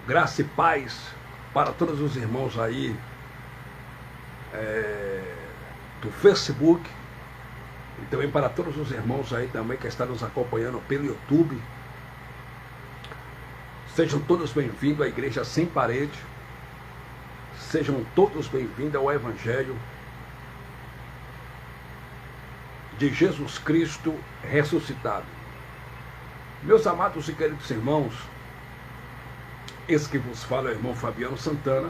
Graça e paz para todos os irmãos aí do Facebook e também para todos os irmãos aí também que estão nos acompanhando pelo YouTube. Sejam todos bem-vindos à Igreja Sem Parede. Sejam todos bem-vindos ao Evangelho de Jesus Cristo ressuscitado. Meus amados e queridos irmãos, esse que vos fala é o irmão Fabiano Santana.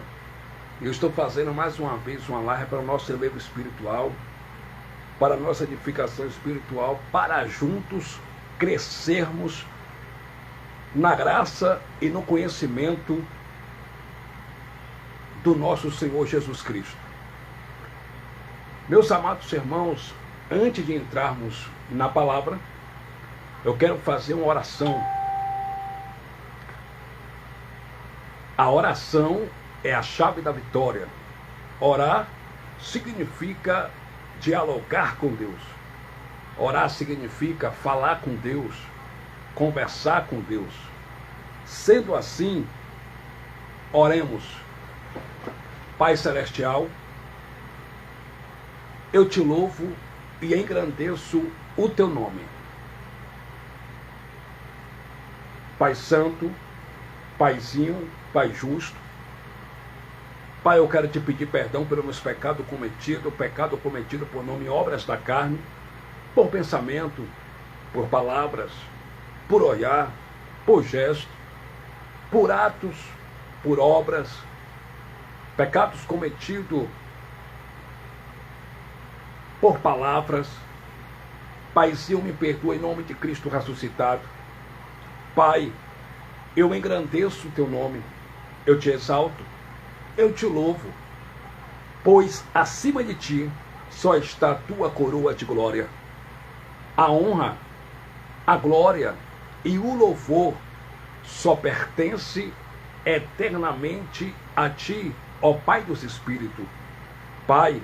Eu estou fazendo mais uma vez uma live para o nosso elevo espiritual, para a nossa edificação espiritual, para juntos crescermos na graça e no conhecimento do nosso Senhor Jesus Cristo. Meus amados irmãos, antes de entrarmos na palavra, eu quero fazer uma oração. A oração é a chave da vitória. Orar significa dialogar com Deus. Orar significa falar com Deus, conversar com Deus. Sendo assim, oremos. Pai Celestial, eu te louvo e engrandeço o teu nome. Pai Santo, Paizinho, Pai justo, Pai, eu quero te pedir perdão pelos meus pecados cometidos, pecado cometido por nome e obras da carne, por pensamento, por palavras, por olhar, por gesto, por atos, por obras, pecados cometidos por palavras. Paizinho, me perdoa em nome de Cristo ressuscitado. Pai, eu engrandeço o teu nome, eu te exalto, eu te louvo, pois acima de ti só está a tua coroa de glória. A honra, a glória e o louvor só pertence eternamente a ti, ó Pai dos Espíritos. Pai,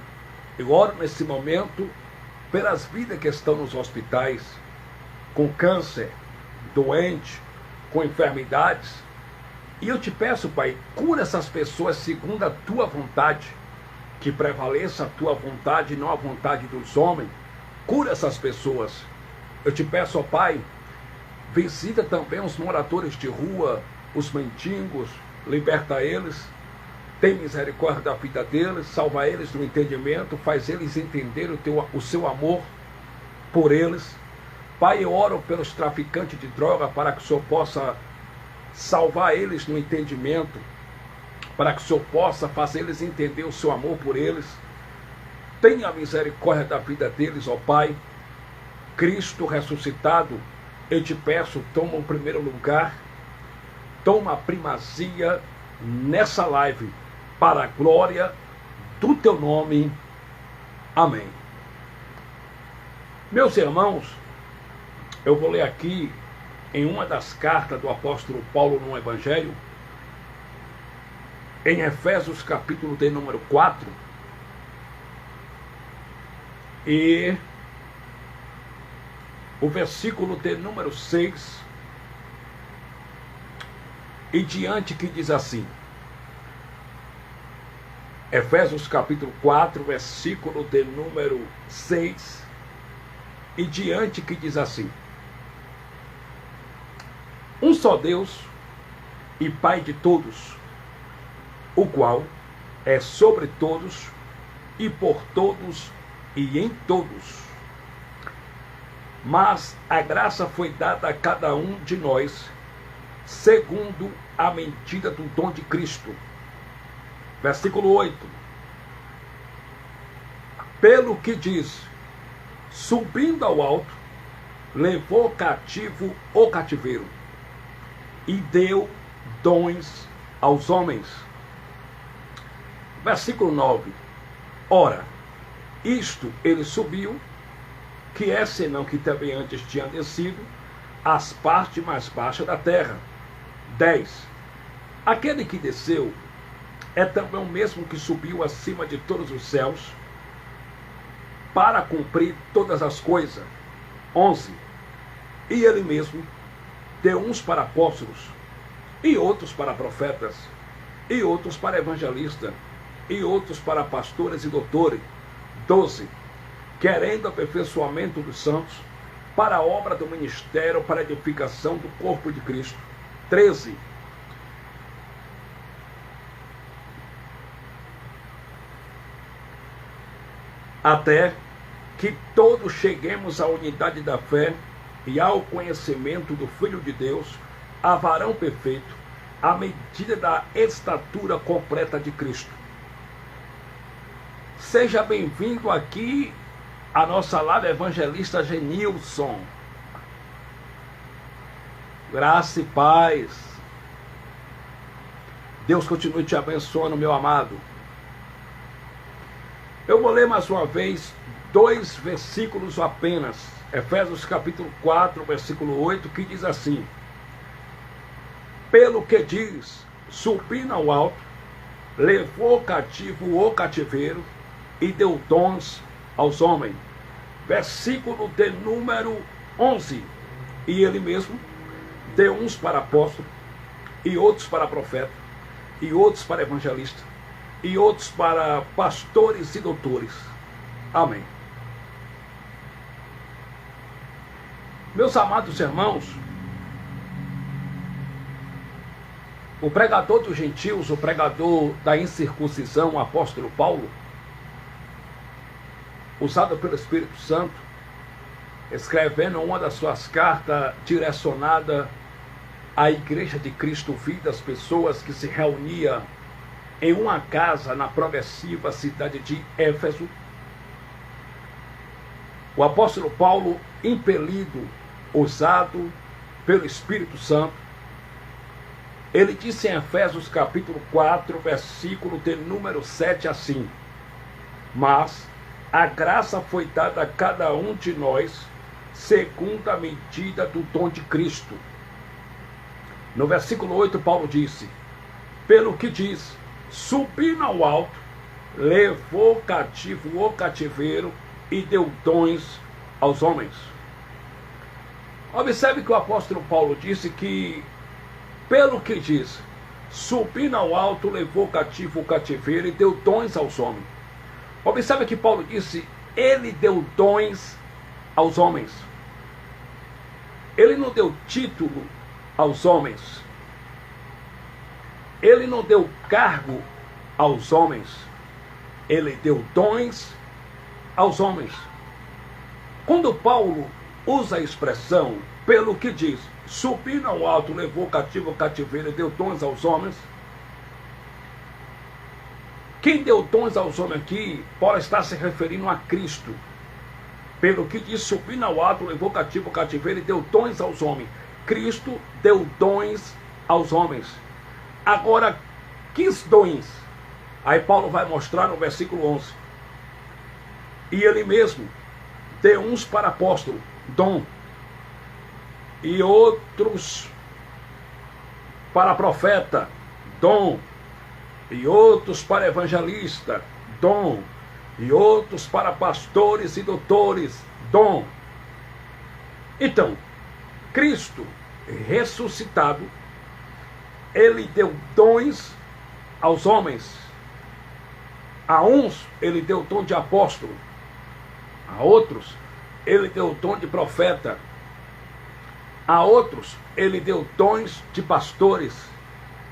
eu oro nesse momento pelas vidas que estão nos hospitais, com câncer, doente, com enfermidades. E eu te peço, Pai, cura essas pessoas segundo a tua vontade, que prevaleça a tua vontade e não a vontade dos homens. Cura essas pessoas. Eu te peço, ó Pai, visita também os moradores de rua, os mendigos, liberta eles, tem misericórdia da vida deles, salva eles do entendimento, faz eles entender o seu amor por eles. Pai, eu oro pelos traficantes de droga para que o Senhor possa salvar eles no entendimento, para que o Senhor possa fazer eles entender o seu amor por eles. Tenha misericórdia da vida deles, ó Pai. Cristo ressuscitado, eu te peço, toma o primeiro lugar, toma a primazia nessa live, para a glória do teu nome. Amém. Meus irmãos, eu vou ler aqui em uma das cartas do apóstolo Paulo no Evangelho, em Efésios capítulo de número 4, e o versículo de número 6 e diante, que diz assim. Efésios capítulo 4, versículo de número 6 e diante, que diz assim: um só Deus e Pai de todos, o qual é sobre todos e por todos e em todos. Mas a graça foi dada a cada um de nós, segundo a medida do dom de Cristo. Versículo 8. Pelo que diz, subindo ao alto, levou cativo o cativeiro e deu dons aos homens. Versículo 9. Ora, isto ele subiu, que é senão que também antes tinha descido às partes mais baixas da terra. 10. Aquele que desceu é também o mesmo que subiu acima de todos os céus para cumprir todas as coisas. 11. E ele mesmo deu uns para apóstolos, e outros para profetas, e outros para evangelistas, e outros para pastores e doutores. 12. Querendo aperfeiçoamento dos santos, para a obra do ministério, para a edificação do corpo de Cristo. 13. Até que todos cheguemos à unidade da fé e ao conhecimento do Filho de Deus, a varão perfeito, à medida da estatura completa de Cristo. Seja bem-vindo aqui a nossa live evangelista Genilson. Graça e paz. Deus continue te abençoando, meu amado. Eu vou ler mais uma vez 2 versículos apenas. Efésios capítulo 4, versículo 8, que diz assim: pelo que diz, subindo ao alto, levou cativo o cativeiro e deu dons aos homens. Versículo de número 11. E ele mesmo deu uns para apóstolos, e outros para profeta, e outros para evangelistas, e outros para pastores e doutores. Amém. Meus amados irmãos, o pregador dos gentios, o pregador da incircuncisão, o apóstolo Paulo, usado pelo Espírito Santo, escrevendo uma das suas cartas direcionada à Igreja de Cristo Vida, as pessoas que se reuniam em uma casa na progressiva cidade de Éfeso, o apóstolo Paulo, impelido, usado pelo Espírito Santo, ele disse em Efésios capítulo 4, versículo de número 7 assim: mas a graça foi dada a cada um de nós segundo a medida do dom de Cristo. No versículo 8, Paulo disse: pelo que diz, subindo ao alto, levou cativo o cativeiro e deu dons aos homens. Observe que o apóstolo Paulo disse que, pelo que diz, subindo ao alto, levou cativo o cativeiro e deu dons aos homens. Observe que Paulo disse, ele deu dons aos homens. Ele não deu título aos homens. Ele não deu cargo aos homens. Ele deu dons aos homens. Quando Paulo usa a expressão, pelo que diz, subindo ao alto, levou cativo o cativeiro e deu dons aos homens, quem deu dons aos homens aqui, Paulo está se referindo a Cristo. Pelo que diz, subindo ao alto, levou cativo o cativeiro e deu dons aos homens. Cristo deu dons aos homens. Agora, que dons? Aí Paulo vai mostrar no versículo 11. E ele mesmo deu uns para apóstolo, dom, e outros para profeta, dom, e outros para evangelista, dom, e outros para pastores e doutores, dom. Então, Cristo ressuscitado, ele deu dons aos homens. A uns ele deu dom de apóstolo, a outros ele deu dom de profeta, a outros ele deu dons de pastores,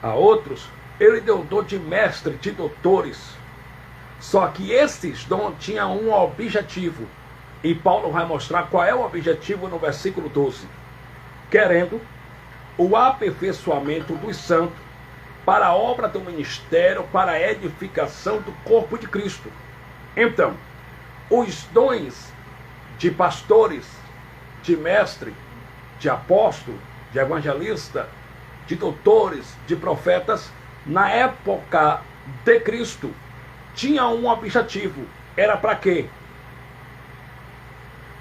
a outros ele deu dom de mestre, de doutores. Só que esses dons tinham um objetivo, e Paulo vai mostrar qual é o objetivo no versículo 12. Querendo o aperfeiçoamento dos santos para a obra do ministério, para a edificação do corpo de Cristo. Então, os dons de pastores, de mestre, de apóstolo, de evangelista, de doutores, de profetas, na época de Cristo, tinha um objetivo. Era para quê?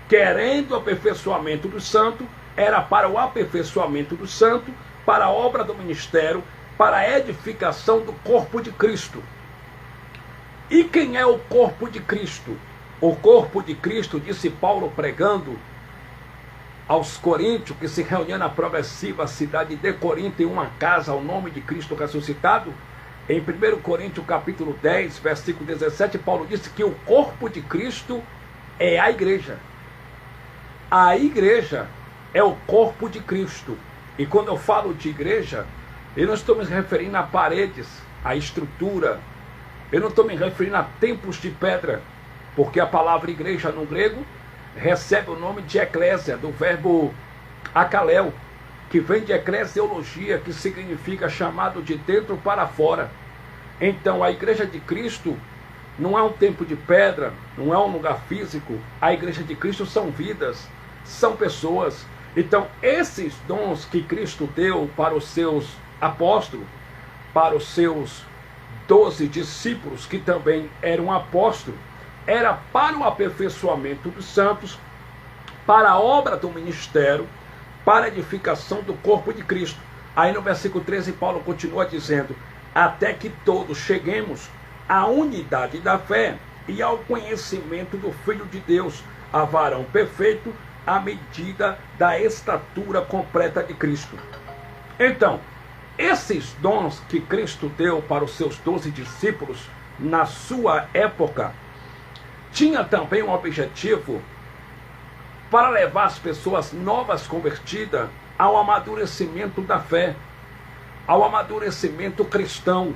Querendo o aperfeiçoamento do santo, era para o aperfeiçoamento do santo, para a obra do ministério, para a edificação do corpo de Cristo. E quem é o corpo de Cristo? O corpo de Cristo, disse Paulo pregando aos coríntios que se reuniam na progressiva cidade de Corinto em uma casa ao nome de Cristo ressuscitado, em 1 Coríntios capítulo 10, versículo 17, Paulo disse que o corpo de Cristo é a igreja. A igreja é o corpo de Cristo. E quando eu falo de igreja, eu não estou me referindo a paredes, a estrutura. Eu não estou me referindo a templos de pedra, porque a palavra igreja no grego recebe o nome de eclésia, do verbo akaleo, que vem de eclesiologia, que significa chamado de dentro para fora. Então a igreja de Cristo não é um templo de pedra, não é um lugar físico. A igreja de Cristo são vidas, são pessoas. Então esses dons que Cristo deu para os seus apóstolos, para os seus 12 discípulos, que também eram apóstolos, era para o aperfeiçoamento dos santos, para a obra do ministério, para a edificação do corpo de Cristo. Aí no versículo 13, Paulo continua dizendo: até que todos cheguemos à unidade da fé e ao conhecimento do Filho de Deus, a varão perfeito, à medida da estatura completa de Cristo. Então, esses dons que Cristo deu para os seus 12 discípulos na sua época, tinha também um objetivo para levar as pessoas novas convertidas ao amadurecimento da fé, ao amadurecimento cristão.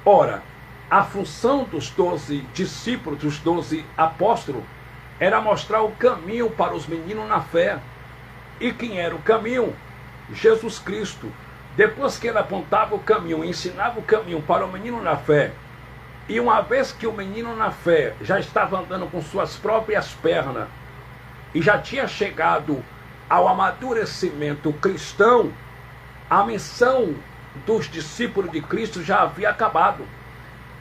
Ora, a função dos 12 discípulos, dos 12 apóstolos, era mostrar o caminho para os meninos na fé. E quem era o caminho? Jesus Cristo. Depois que ele apontava o caminho, ensinava o caminho para o menino na fé, e uma vez que o menino na fé já estava andando com suas próprias pernas e já tinha chegado ao amadurecimento cristão, a missão dos discípulos de Cristo já havia acabado.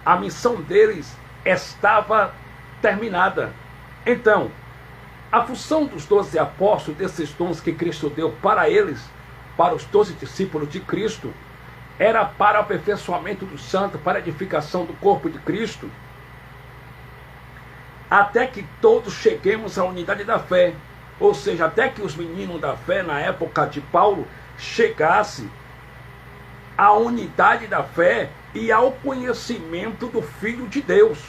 A missão deles estava terminada. Então, a função dos 12 apóstolos, desses dons que Cristo deu para eles, para os 12 discípulos de Cristo, era para o aperfeiçoamento do santo, para a edificação do corpo de Cristo, até que todos cheguemos à unidade da fé. Ou seja, até que os meninos da fé, na época de Paulo, chegassem à unidade da fé e ao conhecimento do Filho de Deus.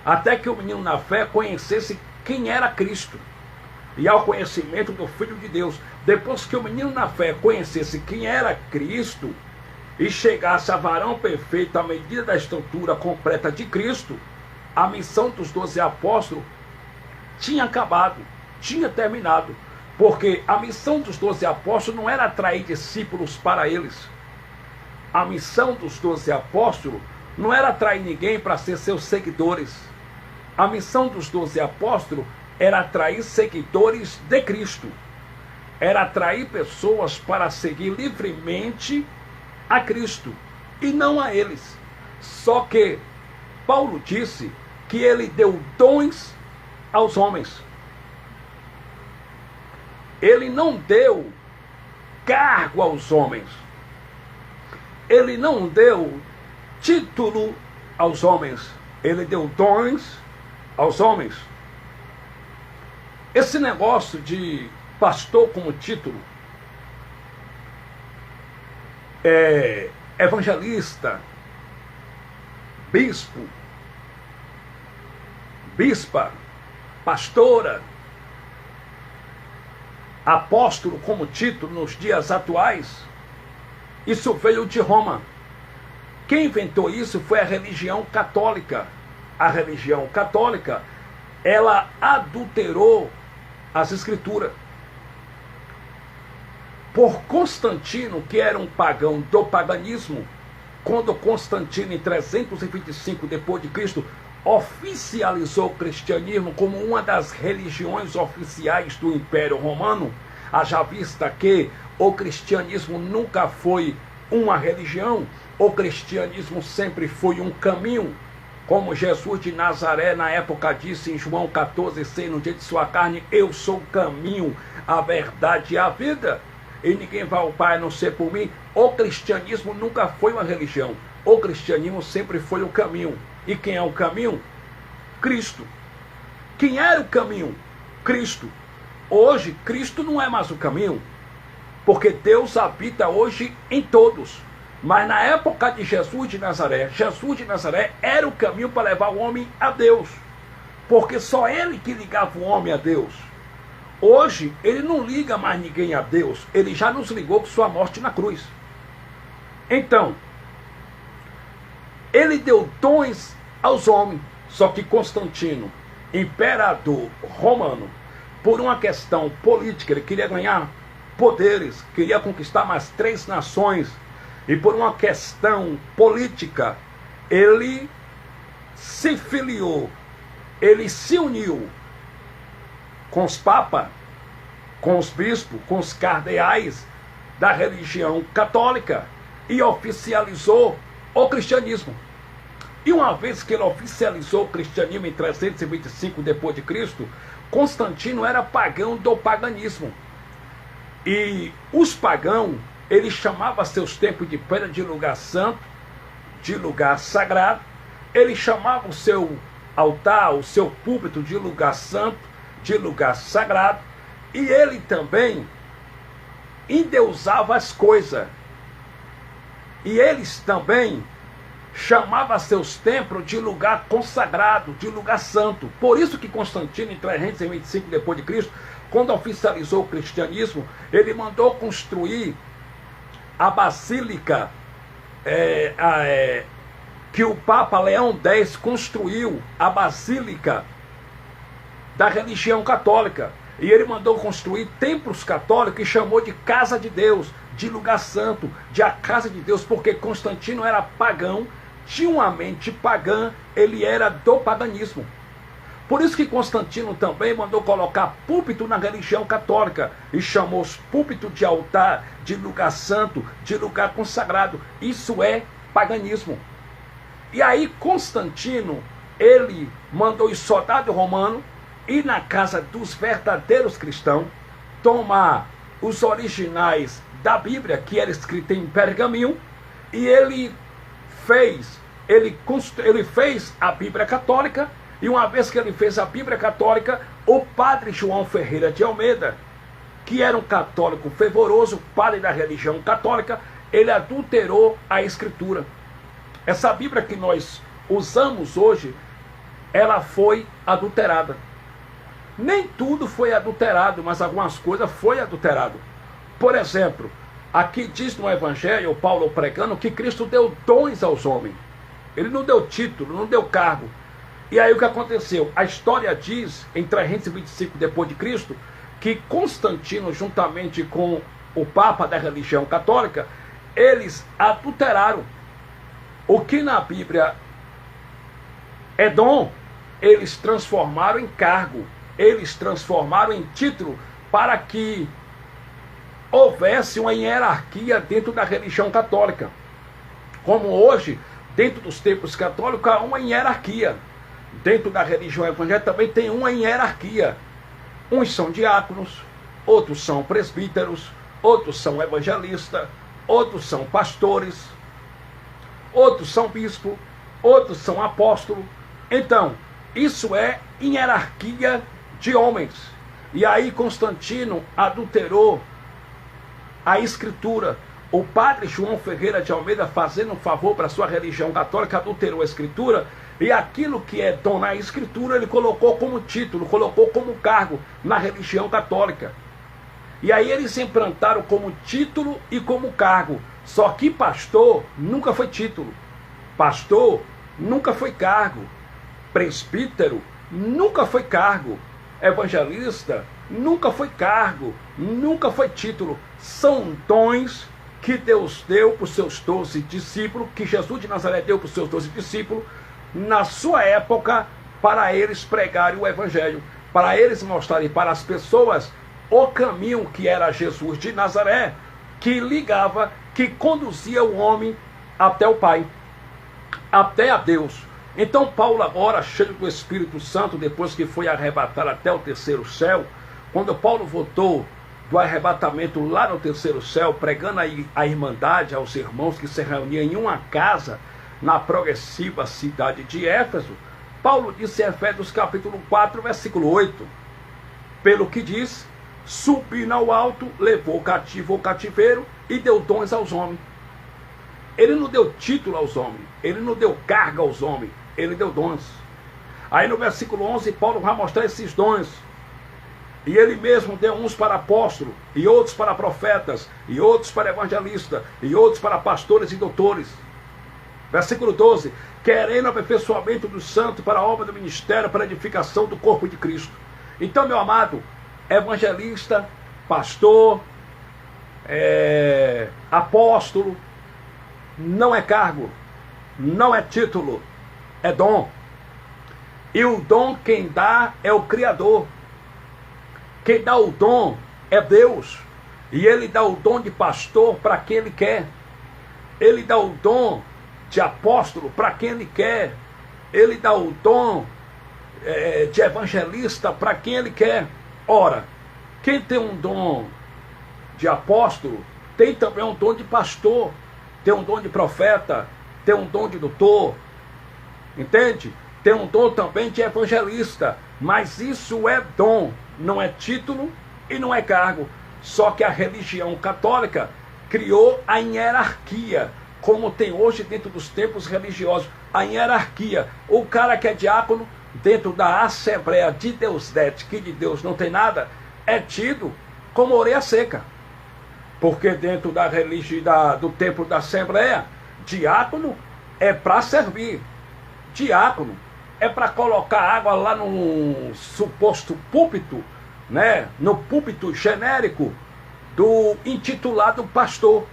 Até que o menino na fé conhecesse quem era Cristo e ao conhecimento do Filho de Deus. Depois que o menino na fé conhecesse quem era Cristo e chegasse a varão perfeito à medida da estrutura completa de Cristo, a missão dos 12 apóstolos tinha acabado, tinha terminado. Porque a missão dos 12 apóstolos não era atrair discípulos para eles. A missão dos 12 apóstolos não era atrair ninguém para ser seus seguidores. A missão dos 12 apóstolos era atrair seguidores de Cristo. Era atrair pessoas para seguir livremente a Cristo e não a eles. Só que Paulo disse que ele deu dons aos homens. Ele não deu cargo aos homens. Ele não deu título aos homens. Ele deu dons aos homens. Esse negócio de pastor como título, evangelista, bispo, bispa, pastora, apóstolo como título nos dias atuais, isso veio de Roma. Quem inventou isso foi a religião católica. A religião católica, ela adulterou as escrituras. Por Constantino, que era um pagão do paganismo, quando Constantino, em 325 depois de Cristo, oficializou o cristianismo como uma das religiões oficiais do Império Romano, haja vista que o cristianismo nunca foi uma religião, o cristianismo sempre foi um caminho, como Jesus de Nazaré na época disse em João 14:6, no dia de sua carne: eu sou o caminho, a verdade e a vida, e ninguém vai ao Pai a não ser por mim. O cristianismo nunca foi uma religião, o cristianismo sempre foi o caminho. E quem é o caminho? Cristo. Quem era o caminho? Cristo. Hoje, Cristo não é mais o caminho, porque Deus habita hoje em todos. Mas na época de Jesus de Nazaré era o caminho para levar o homem a Deus, porque só ele que ligava o homem a Deus. Hoje, ele não liga mais ninguém a Deus, ele já nos ligou com sua morte na cruz. Então, ele deu dons aos homens, só que Constantino, imperador romano, por uma questão política, ele queria ganhar poderes, queria conquistar mais 3 nações, e por uma questão política, ele se filiou, ele se uniu com os papas, com os bispos, com os cardeais da religião católica e oficializou o cristianismo. E uma vez que ele oficializou o cristianismo em 325 depois de Cristo, Constantino era pagão do paganismo. E os pagãos, ele chamava seus templos de pedra de lugar santo, de lugar sagrado. Ele chamava o seu altar, o seu púlpito de lugar santo, de lugar sagrado. E ele também endeusava as coisas. E eles também chamavam seus templos de lugar consagrado, de lugar santo. Por isso que Constantino, em 325 depois de Cristo, quando oficializou o cristianismo, ele mandou construir a basílica que o Papa Leão X construiu, a basílica da religião católica. E ele mandou construir templos católicos e chamou de casa de Deus, de lugar santo, de a casa de Deus, porque Constantino era pagão, tinha uma mente pagã, ele era do paganismo. Por isso que Constantino também mandou colocar púlpito na religião católica e chamou os púlpitos de altar, de lugar santo, de lugar consagrado. Isso é paganismo. E aí Constantino, ele mandou os soldados romanos ir na casa dos verdadeiros cristãos, tomar os originais da Bíblia, que era escrita em pergaminho, e ele fez a Bíblia católica. E uma vez que ele fez a Bíblia católica, o padre João Ferreira de Almeida, que era um católico fervoroso, padre da religião católica, ele adulterou a Escritura. Essa Bíblia que nós usamos hoje, ela foi adulterada. Nem tudo foi adulterado, mas algumas coisas foi adulterado. Por exemplo, aqui diz no Evangelho, Paulo pregando, que Cristo deu dons aos homens. Ele não deu título, não deu cargo. E aí o que aconteceu? A história diz, em 325 depois de Cristo, que Constantino, juntamente com o Papa da religião católica, eles adulteraram. O que na Bíblia é dom, eles transformaram em cargo, eles transformaram em título, para que houvesse uma hierarquia dentro da religião católica. Como hoje, dentro dos templos católicos, há uma hierarquia. Dentro da religião evangélica também tem uma hierarquia. Uns são diáconos, outros são presbíteros, outros são evangelistas, outros são pastores, outros são bispos, outros são apóstolos. Então, isso é hierarquia de homens. E aí Constantino adulterou a Escritura. O padre João Ferreira de Almeida, fazendo um favor para a sua religião católica, adulterou a Escritura. E aquilo que é dom na Escritura, ele colocou como título, colocou como cargo na religião católica. E aí eles implantaram como título e como cargo. Só que pastor nunca foi título. Pastor nunca foi cargo. Presbítero nunca foi cargo. Evangelista nunca foi cargo. Nunca foi título. São dons que Deus deu para os seus 12 discípulos, que Jesus de Nazaré deu para os seus 12 discípulos, na sua época, para eles pregarem o Evangelho, para eles mostrarem para as pessoas o caminho que era Jesus de Nazaré, que ligava, que conduzia o homem até o Pai, até a Deus. Então Paulo agora, cheio do Espírito Santo, depois que foi arrebatado até o terceiro céu, quando Paulo voltou do arrebatamento lá no terceiro céu, pregando a irmandade aos irmãos que se reuniam em uma casa, na progressiva cidade de Éfeso, Paulo disse em Efésios capítulo 4, versículo 8, pelo que diz, subindo ao alto, levou o cativo ao cativeiro e deu dons aos homens. Ele não deu título aos homens, ele não deu carga aos homens, ele deu dons. Aí no versículo 11, Paulo vai mostrar esses dons. E ele mesmo deu uns para apóstolos, e outros para profetas, e outros para evangelistas, e outros para pastores e doutores. Versículo 12, querendo o aperfeiçoamento do santo para a obra do ministério, para a edificação do corpo de Cristo. Então, meu amado, evangelista, pastor, apóstolo, não é cargo, não é título, é dom. E o dom quem dá é o Criador. Quem dá o dom é Deus. E Ele dá o dom de pastor para quem Ele quer. Ele dá o dom de apóstolo para quem Ele quer. Ele dá o dom de evangelista para quem Ele quer. Ora, quem tem um dom de apóstolo, tem também um dom de pastor, tem um dom de profeta, tem um dom de doutor, entende? Tem um dom também de evangelista, mas isso é dom, não é título e não é cargo. Só que a religião católica criou a hierarquia, como tem hoje dentro dos templos religiosos, a hierarquia. O cara que é diácono, dentro da Assembleia de Deusdete, que de Deus não tem nada, é tido como orelha seca. Porque dentro da religião, do templo da Assembleia, diácono é para servir. Diácono é para colocar água lá no suposto púlpito, né? No púlpito genérico do intitulado pastor.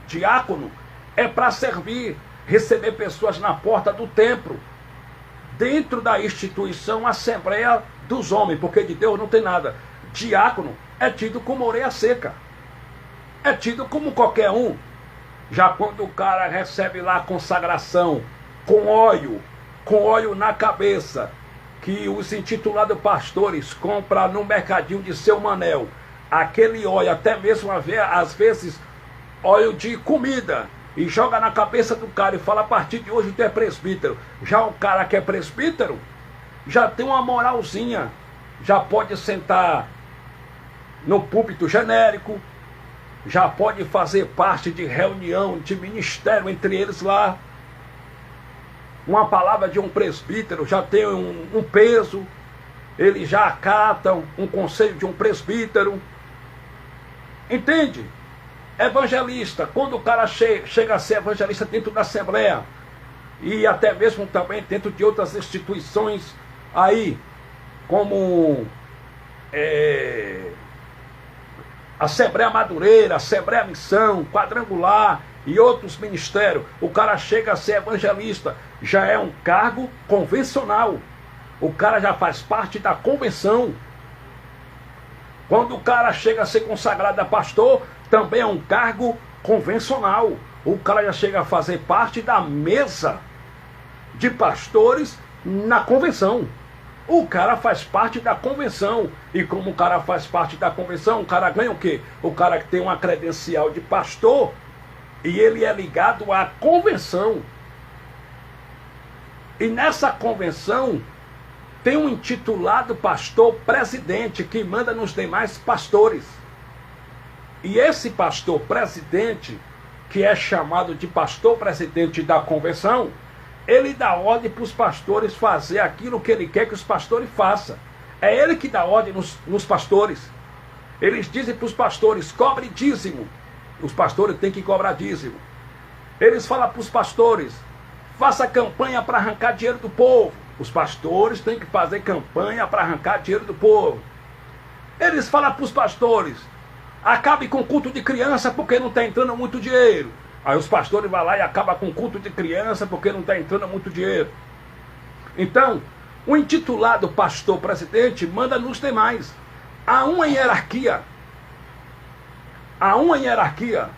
Diácono é para servir, receber pessoas na porta do templo, dentro da instituição Assembleia dos Homens, porque de Deus não tem nada. Diácono é tido como orelha seca, é tido como qualquer um. Já quando o cara recebe lá a consagração com óleo na cabeça, que os intitulados pastores compram no mercadinho de Seu Manel, aquele óleo, até mesmo às vezes óleo de comida, e joga na cabeça do cara e fala: a partir de hoje tu é presbítero. Já o cara que é presbítero já tem uma moralzinha, já pode sentar no púlpito genérico, já pode fazer parte de reunião de ministério entre eles lá. Uma palavra de um presbítero já tem um peso, eles já acatam um conselho de um presbítero. Entende? Evangelista, quando o cara chega a ser evangelista dentro da Assembleia, e até mesmo também dentro de outras instituições aí, como Assembleia Madureira, Assembleia Missão, Quadrangular e outros ministérios, o cara chega a ser evangelista, já é um cargo convencional. O cara já faz parte da convenção. Quando o cara chega a ser consagrado a pastor, também é um cargo convencional. O cara já chega a fazer parte da mesa de pastores na convenção. O cara faz parte da convenção. E como o cara faz parte da convenção, o cara ganha o quê? O cara que tem uma credencial de pastor e ele é ligado à convenção. E nessa convenção tem um intitulado pastor presidente que manda nos demais pastores. E esse pastor presidente, que é chamado de pastor presidente da convenção, ele dá ordem para os pastores fazer aquilo que ele quer que os pastores façam. É ele que dá ordem nos pastores. Eles dizem para os pastores: cobre dízimo. Os pastores têm que cobrar dízimo. Eles falam para os pastores: faça campanha para arrancar dinheiro do povo. Os pastores têm que fazer campanha para arrancar dinheiro do povo. Eles falam para os pastores: acabe com o culto de criança porque não está entrando muito dinheiro. Aí os pastores vão lá e acabam com o culto de criança porque não está entrando muito dinheiro. Então, o intitulado pastor presidente manda nos demais. Há uma hierarquia. Há uma hierarquia.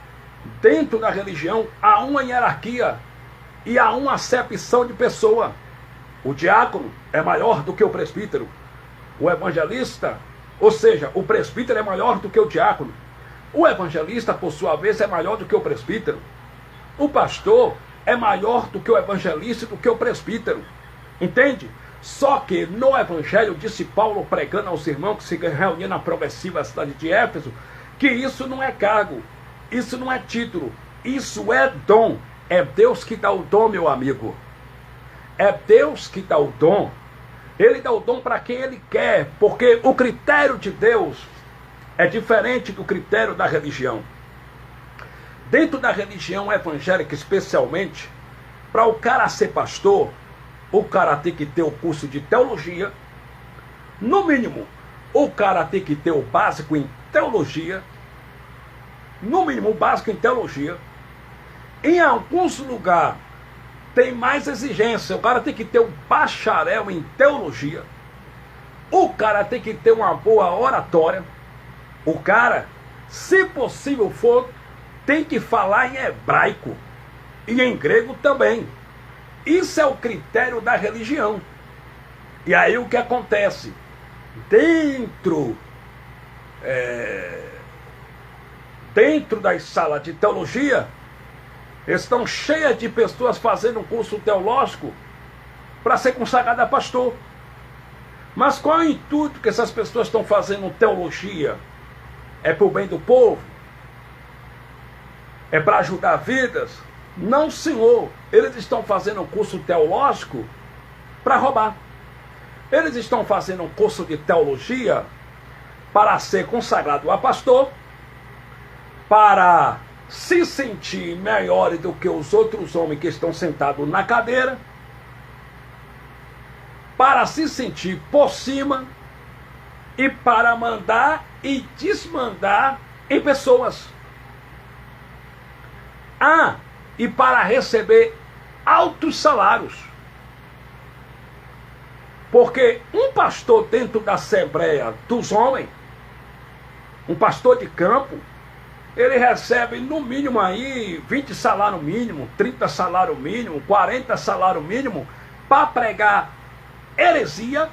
Dentro da religião, há uma hierarquia. E há uma acepção de pessoa. O diácono é maior do que o presbítero. O evangelista, ou seja, o presbítero é maior do que o diácono. O evangelista, por sua vez, é maior do que o presbítero. O pastor é maior do que o evangelista e do que o presbítero. Entende? Só que no Evangelho, disse Paulo pregando aos irmãos que se reuniam na progressiva cidade de Éfeso, que isso não é cargo, isso não é título, isso é dom. É Deus que dá o dom, meu amigo. É Deus que dá o dom. Ele dá o dom para quem Ele quer, porque o critério de Deus é diferente do critério da religião. Dentro da religião evangélica, especialmente, para o cara ser pastor, o cara tem que ter o curso de teologia. No mínimo, o cara tem que ter o básico em teologia. No mínimo, o básico em teologia. Em alguns lugares, tem mais exigência. O cara tem que ter um bacharel em teologia. O cara tem que ter uma boa oratória. O cara, se possível for, tem que falar em hebraico. E em grego também. Isso é o critério da religião. E aí o que acontece? Dentro das salas de teologia, estão cheias de pessoas fazendo um curso teológico para ser consagrada a pastor. Mas qual é o intuito que essas pessoas estão fazendo teologia? É para o bem do povo? É para ajudar vidas? Não, senhor. Eles estão fazendo um curso teológico para roubar. Eles estão fazendo um curso de teologia para ser consagrado a pastor, para se sentir melhores do que os outros homens que estão sentados na cadeira, para se sentir por cima e para mandar e desmandar em pessoas. E para receber altos salários. Porque um pastor dentro da Assembleia dos Homens, um pastor de campo, ele recebe no mínimo aí 20 salário mínimo, 30 salário mínimo, 40 salário mínimo, para pregar heresia,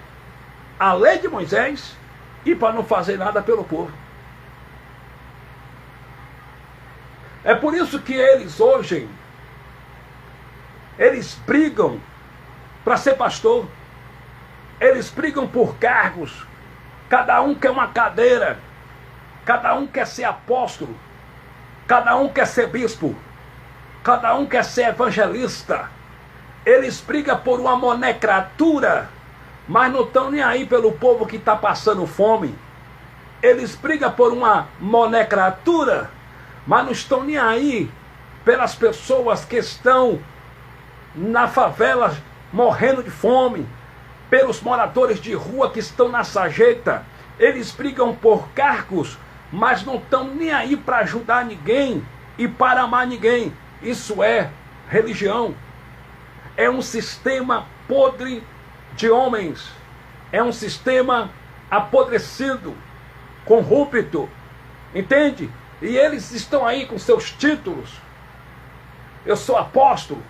a lei de Moisés, e para não fazer nada pelo povo. É por isso que eles hoje, eles brigam para ser pastor. Eles brigam por cargos. Cada um quer uma cadeira. Cada um quer ser apóstolo. Cada um quer ser bispo. Cada um quer ser evangelista. Eles brigam por uma monecratura, mas não estão nem aí pelo povo que está passando fome. Eles brigam por uma monecratura, mas não estão nem aí pelas pessoas que estão na favela morrendo de fome, pelos moradores de rua que estão na sarjeta. Eles brigam por cargos, mas não estão nem aí para ajudar ninguém e para amar ninguém. Isso é religião. É um sistema podre de homens. É um sistema apodrecido, corrupto. Entende? E eles estão aí com seus títulos. Eu sou apóstolo.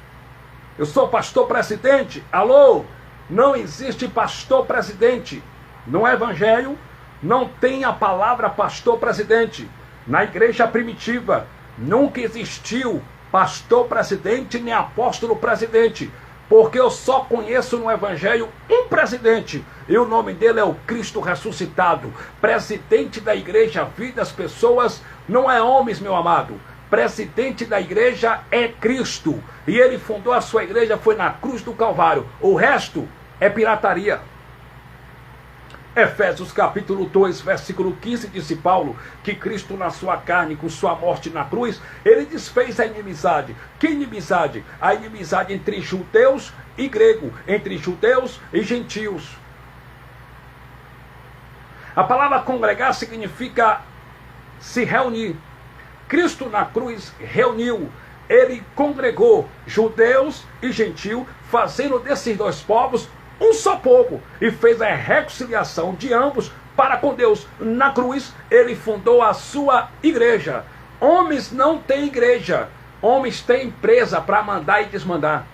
Eu sou pastor presidente. Alô? Não existe pastor presidente. No Evangelho não tem a palavra pastor presidente. Na igreja primitiva nunca existiu pastor presidente nem apóstolo presidente. Porque eu só conheço no Evangelho um presidente. E o nome dele é o Cristo ressuscitado. Presidente da igreja, vida das pessoas, não é homens, meu amado. Presidente da igreja é Cristo. E ele fundou a sua igreja, foi na cruz do Calvário. O resto é pirataria. Efésios capítulo 2, versículo 15, disse Paulo, que Cristo na sua carne, com sua morte na cruz, ele desfez a inimizade. Que inimizade? A inimizade entre judeus e grego, entre judeus e gentios. A palavra congregar significa se reunir. Cristo na cruz reuniu, ele congregou judeus e gentios, fazendo desses dois povos um só povo, e fez a reconciliação de ambos para com Deus. Na cruz, ele fundou a sua igreja. Homens não têm igreja, homens têm empresa para mandar e desmandar.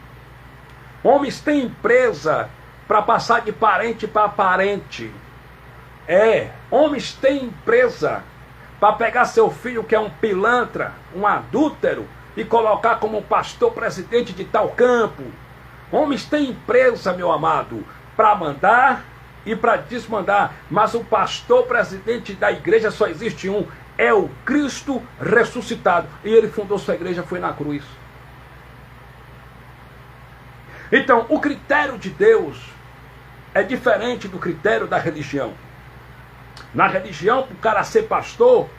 Homens têm empresa para passar de parente para parente. Homens têm empresa para pegar seu filho que é um pilantra, um adúltero, e colocar como pastor presidente de tal campo. Homens têm empresa, meu amado, para mandar e para desmandar. Mas o pastor presidente da igreja só existe um, é o Cristo ressuscitado. E ele fundou sua igreja, foi na cruz. Então, o critério de Deus é diferente do critério da religião. Na religião, para o cara ser pastor,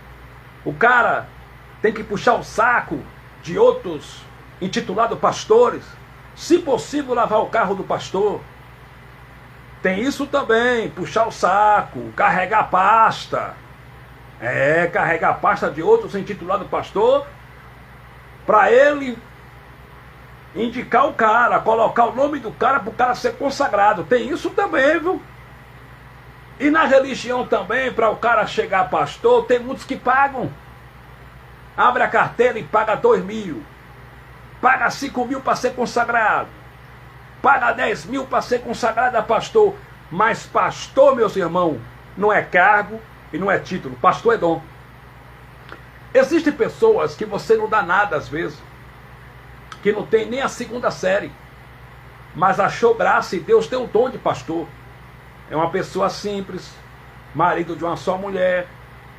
o cara tem que puxar o saco de outros intitulados pastores. Se possível, lavar o carro do pastor. Tem isso também, puxar o saco, carregar pasta. Carregar pasta de outros intitulados pastor, para ele indicar o cara, colocar o nome do cara para o cara ser consagrado. Tem isso também, viu? E na religião também, para o cara chegar pastor, tem muitos que pagam. Abre a carteira e paga 2.000. Paga 5.000 para ser consagrado. Paga 10.000 para ser consagrado a pastor. Mas pastor, meus irmãos, não é cargo e não é título. Pastor é dom. Existem pessoas que você não dá nada às vezes, que não tem nem a 2ª série, mas achou graça e Deus deu o dom de pastor. É uma pessoa simples, marido de uma só mulher,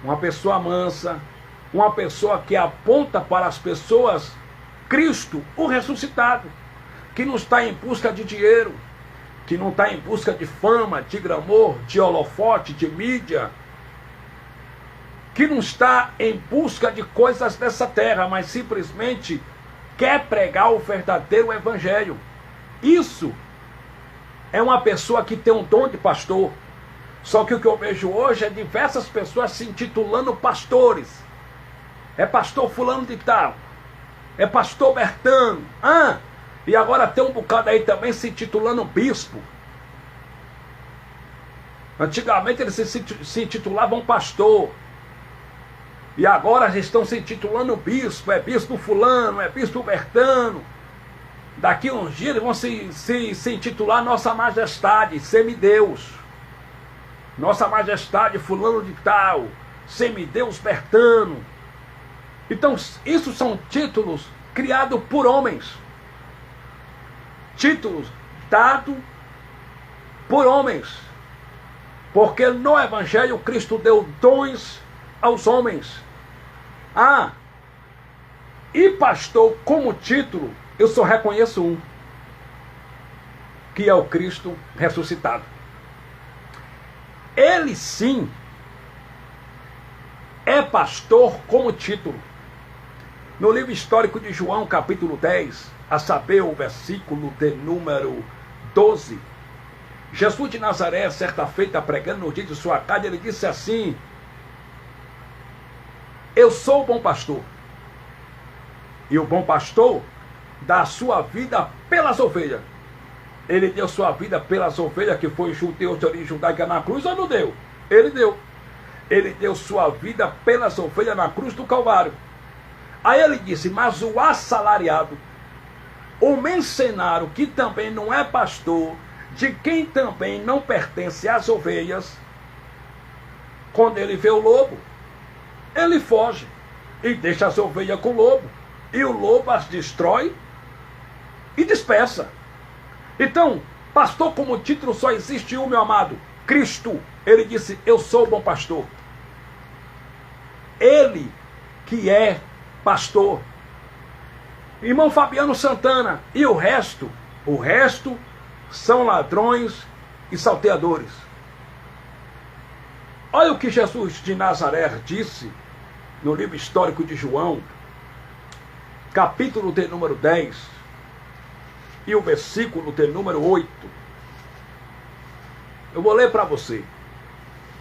uma pessoa mansa, uma pessoa que aponta para as pessoas Cristo, o ressuscitado, que não está em busca de dinheiro, que não está em busca de fama, de glamour, de holofote, de mídia, que não está em busca de coisas dessa terra, mas simplesmente quer pregar o verdadeiro evangelho. Isso é uma pessoa que tem um dom de pastor. Só que o que eu vejo hoje é diversas pessoas se intitulando pastores. É pastor fulano de tal, é pastor Bertano, e agora tem um bocado aí também se intitulando bispo. Antigamente eles se intitulavam pastor, e agora eles estão se intitulando bispo. É bispo fulano, é bispo Bertano. Daqui uns dias eles vão se intitular Nossa Majestade, Semideus. Nossa Majestade fulano de tal, Semideus Bertano. Então, isso são títulos criados por homens. Títulos dados por homens. Porque no Evangelho Cristo deu dons aos homens. E pastor como título, eu só reconheço um, que é o Cristo ressuscitado. Ele sim é pastor como título. No livro histórico de João, capítulo 10, a saber, o versículo de número 12, Jesus de Nazaré, certa feita, pregando no dia de sua casa, ele disse assim: eu sou o bom pastor, e o bom pastor dá a sua vida pelas ovelhas. Ele deu sua vida pelas ovelhas, que foi judeus de origem judaica na cruz, ou não deu? Ele deu. Ele deu sua vida pelas ovelhas na cruz do Calvário. Aí ele disse: mas o assalariado, o mercenário, que também não é pastor, de quem também não pertence às ovelhas, quando ele vê o lobo, ele foge e deixa as ovelhas com o lobo, e o lobo as destrói e dispersa. Então, pastor como título só existe um, meu amado, Cristo. Ele disse: eu sou o bom pastor. Ele que é pastor. Irmão Fabiano Santana, e o resto são ladrões e salteadores. Olha o que Jesus de Nazaré disse no livro histórico de João, capítulo de número 10, e o versículo de número 8. Eu vou ler para você.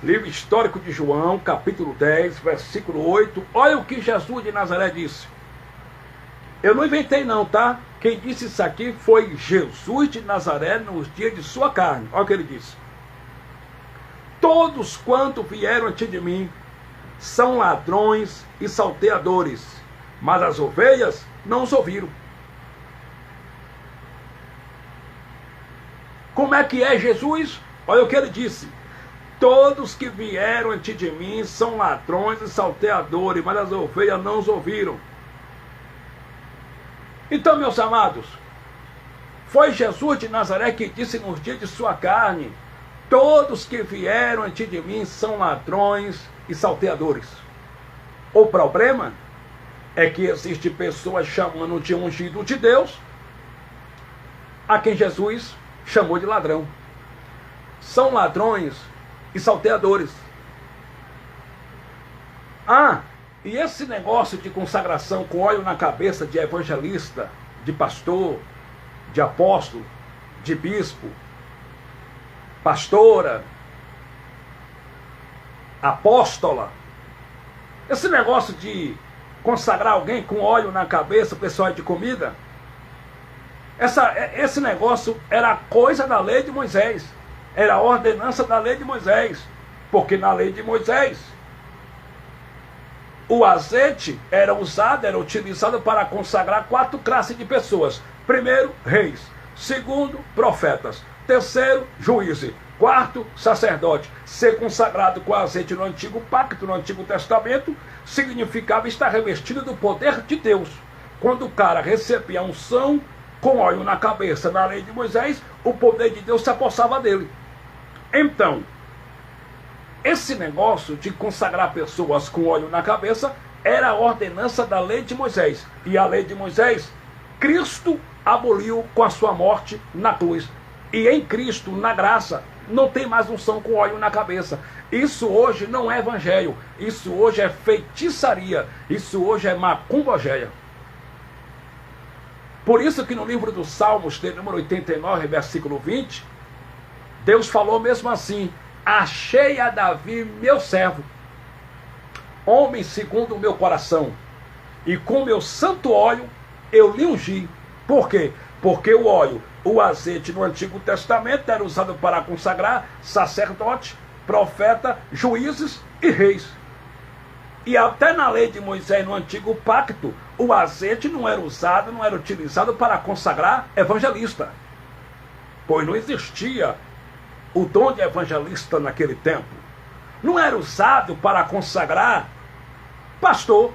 Livro histórico de João, capítulo 10, versículo 8. Olha o que Jesus de Nazaré disse. Eu não inventei não, tá? Quem disse isso aqui foi Jesus de Nazaré nos dias de sua carne. Olha o que ele disse: todos quanto vieram antes de mim são ladrões e salteadores, mas as ovelhas não os ouviram. Como é que é Jesus? Olha o que ele disse: todos que vieram antes de mim são ladrões e salteadores, mas as ovelhas não os ouviram. Então, meus amados, Foi Jesus de Nazaré que disse nos dias de sua carne: todos que vieram antes de mim são ladrões e salteadores. O problema é que existe pessoas chamando de ungido de Deus a quem Jesus chamou de ladrão. São ladrões e salteadores. E esse negócio de consagração com óleo na cabeça de evangelista, de pastor, de apóstolo, de bispo, pastora, apóstola, esse negócio de consagrar alguém com óleo na cabeça, pessoal de comida, esse negócio era coisa da lei de Moisés, era a ordenança da lei de Moisés, porque na lei de Moisés o azeite era utilizado para consagrar 4 classes de pessoas. Primeiro, reis. Segundo, profetas. Terceiro, juízes. Quarto, sacerdote. Ser consagrado com azeite no Antigo Pacto, no Antigo Testamento, significava estar revestido do poder de Deus. Quando o cara recebia a unção com óleo na cabeça na lei de Moisés, o poder de Deus se apossava dele. Então, esse negócio de consagrar pessoas com óleo na cabeça era a ordenança da lei de Moisés. E a lei de Moisés, Cristo aboliu com a sua morte na cruz. E em Cristo, na graça, não tem mais unção com óleo na cabeça. Isso hoje não é evangelho. Isso hoje é feitiçaria. Isso hoje é macumbogeia. Por isso que no livro dos Salmos, de número 89, versículo 20, Deus falou mesmo assim: achei a Davi, meu servo, homem segundo o meu coração, e com meu santo óleo eu lhe ungi. Por quê? Porque o óleo, o azeite no Antigo Testamento era usado para consagrar sacerdote, profeta, juízes e reis. E até na lei de Moisés, no Antigo Pacto, o azeite não era usado, não era utilizado para consagrar evangelista, pois não existia o dom de evangelista naquele tempo. Não era usado para consagrar pastor,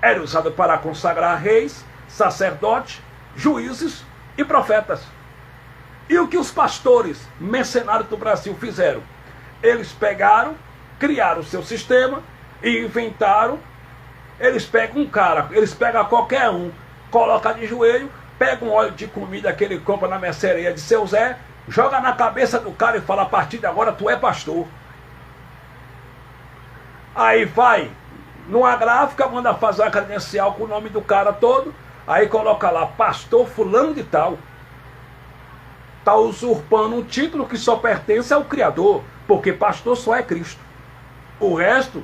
era usado para consagrar reis, sacerdotes, juízes e profetas. E o que os pastores mercenários do Brasil fizeram? Eles pegaram, criaram o seu sistema e inventaram. Eles pegam um cara, eles pegam qualquer um, colocam de joelho, pegam um óleo de comida que ele compra na mercearia de seu Zé, joga na cabeça do cara e fala: a partir de agora tu é pastor. Aí vai numa gráfica, manda fazer uma credencial com o nome do cara todo, aí coloca lá: pastor fulano de tal. Está usurpando um título que só pertence ao Criador, porque pastor só é Cristo. O resto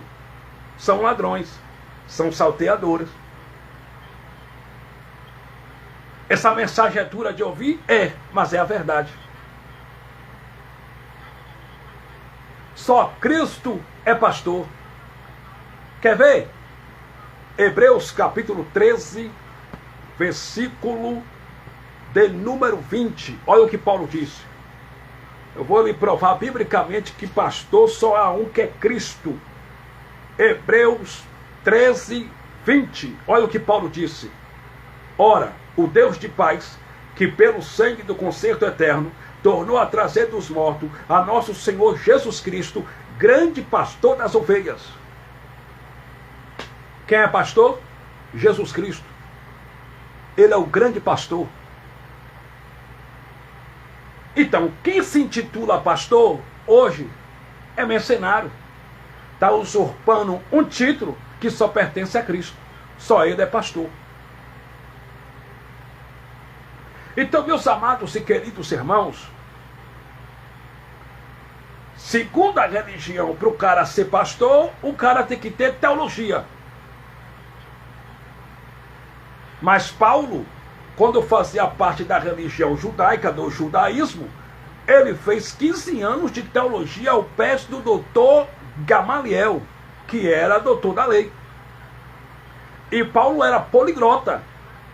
são ladrões, são salteadores. Essa mensagem é dura de ouvir? É, mas é a verdade. Só Cristo é pastor. Quer ver? Hebreus capítulo 13, versículo de número 20. Olha o que Paulo disse. Eu vou lhe provar biblicamente que pastor só há um, que é Cristo. Hebreus 13, 20. Olha o que Paulo disse. Ora, o Deus de paz, que pelo sangue do concerto eterno tornou a trazer dos mortos a nosso Senhor Jesus Cristo, grande pastor das ovelhas. Quem é pastor? Jesus Cristo. Ele é o grande pastor. Então, quem se intitula pastor hoje é mercenário. Está usurpando um título que só pertence a Cristo. Só ele é pastor. Então, meus amados e queridos irmãos, segundo a religião, para o cara ser pastor, o cara tem que ter teologia. Mas Paulo, quando fazia parte da religião judaica, do judaísmo, ele fez 15 anos de teologia ao pé do doutor Gamaliel, que era doutor da lei. E Paulo era poliglota,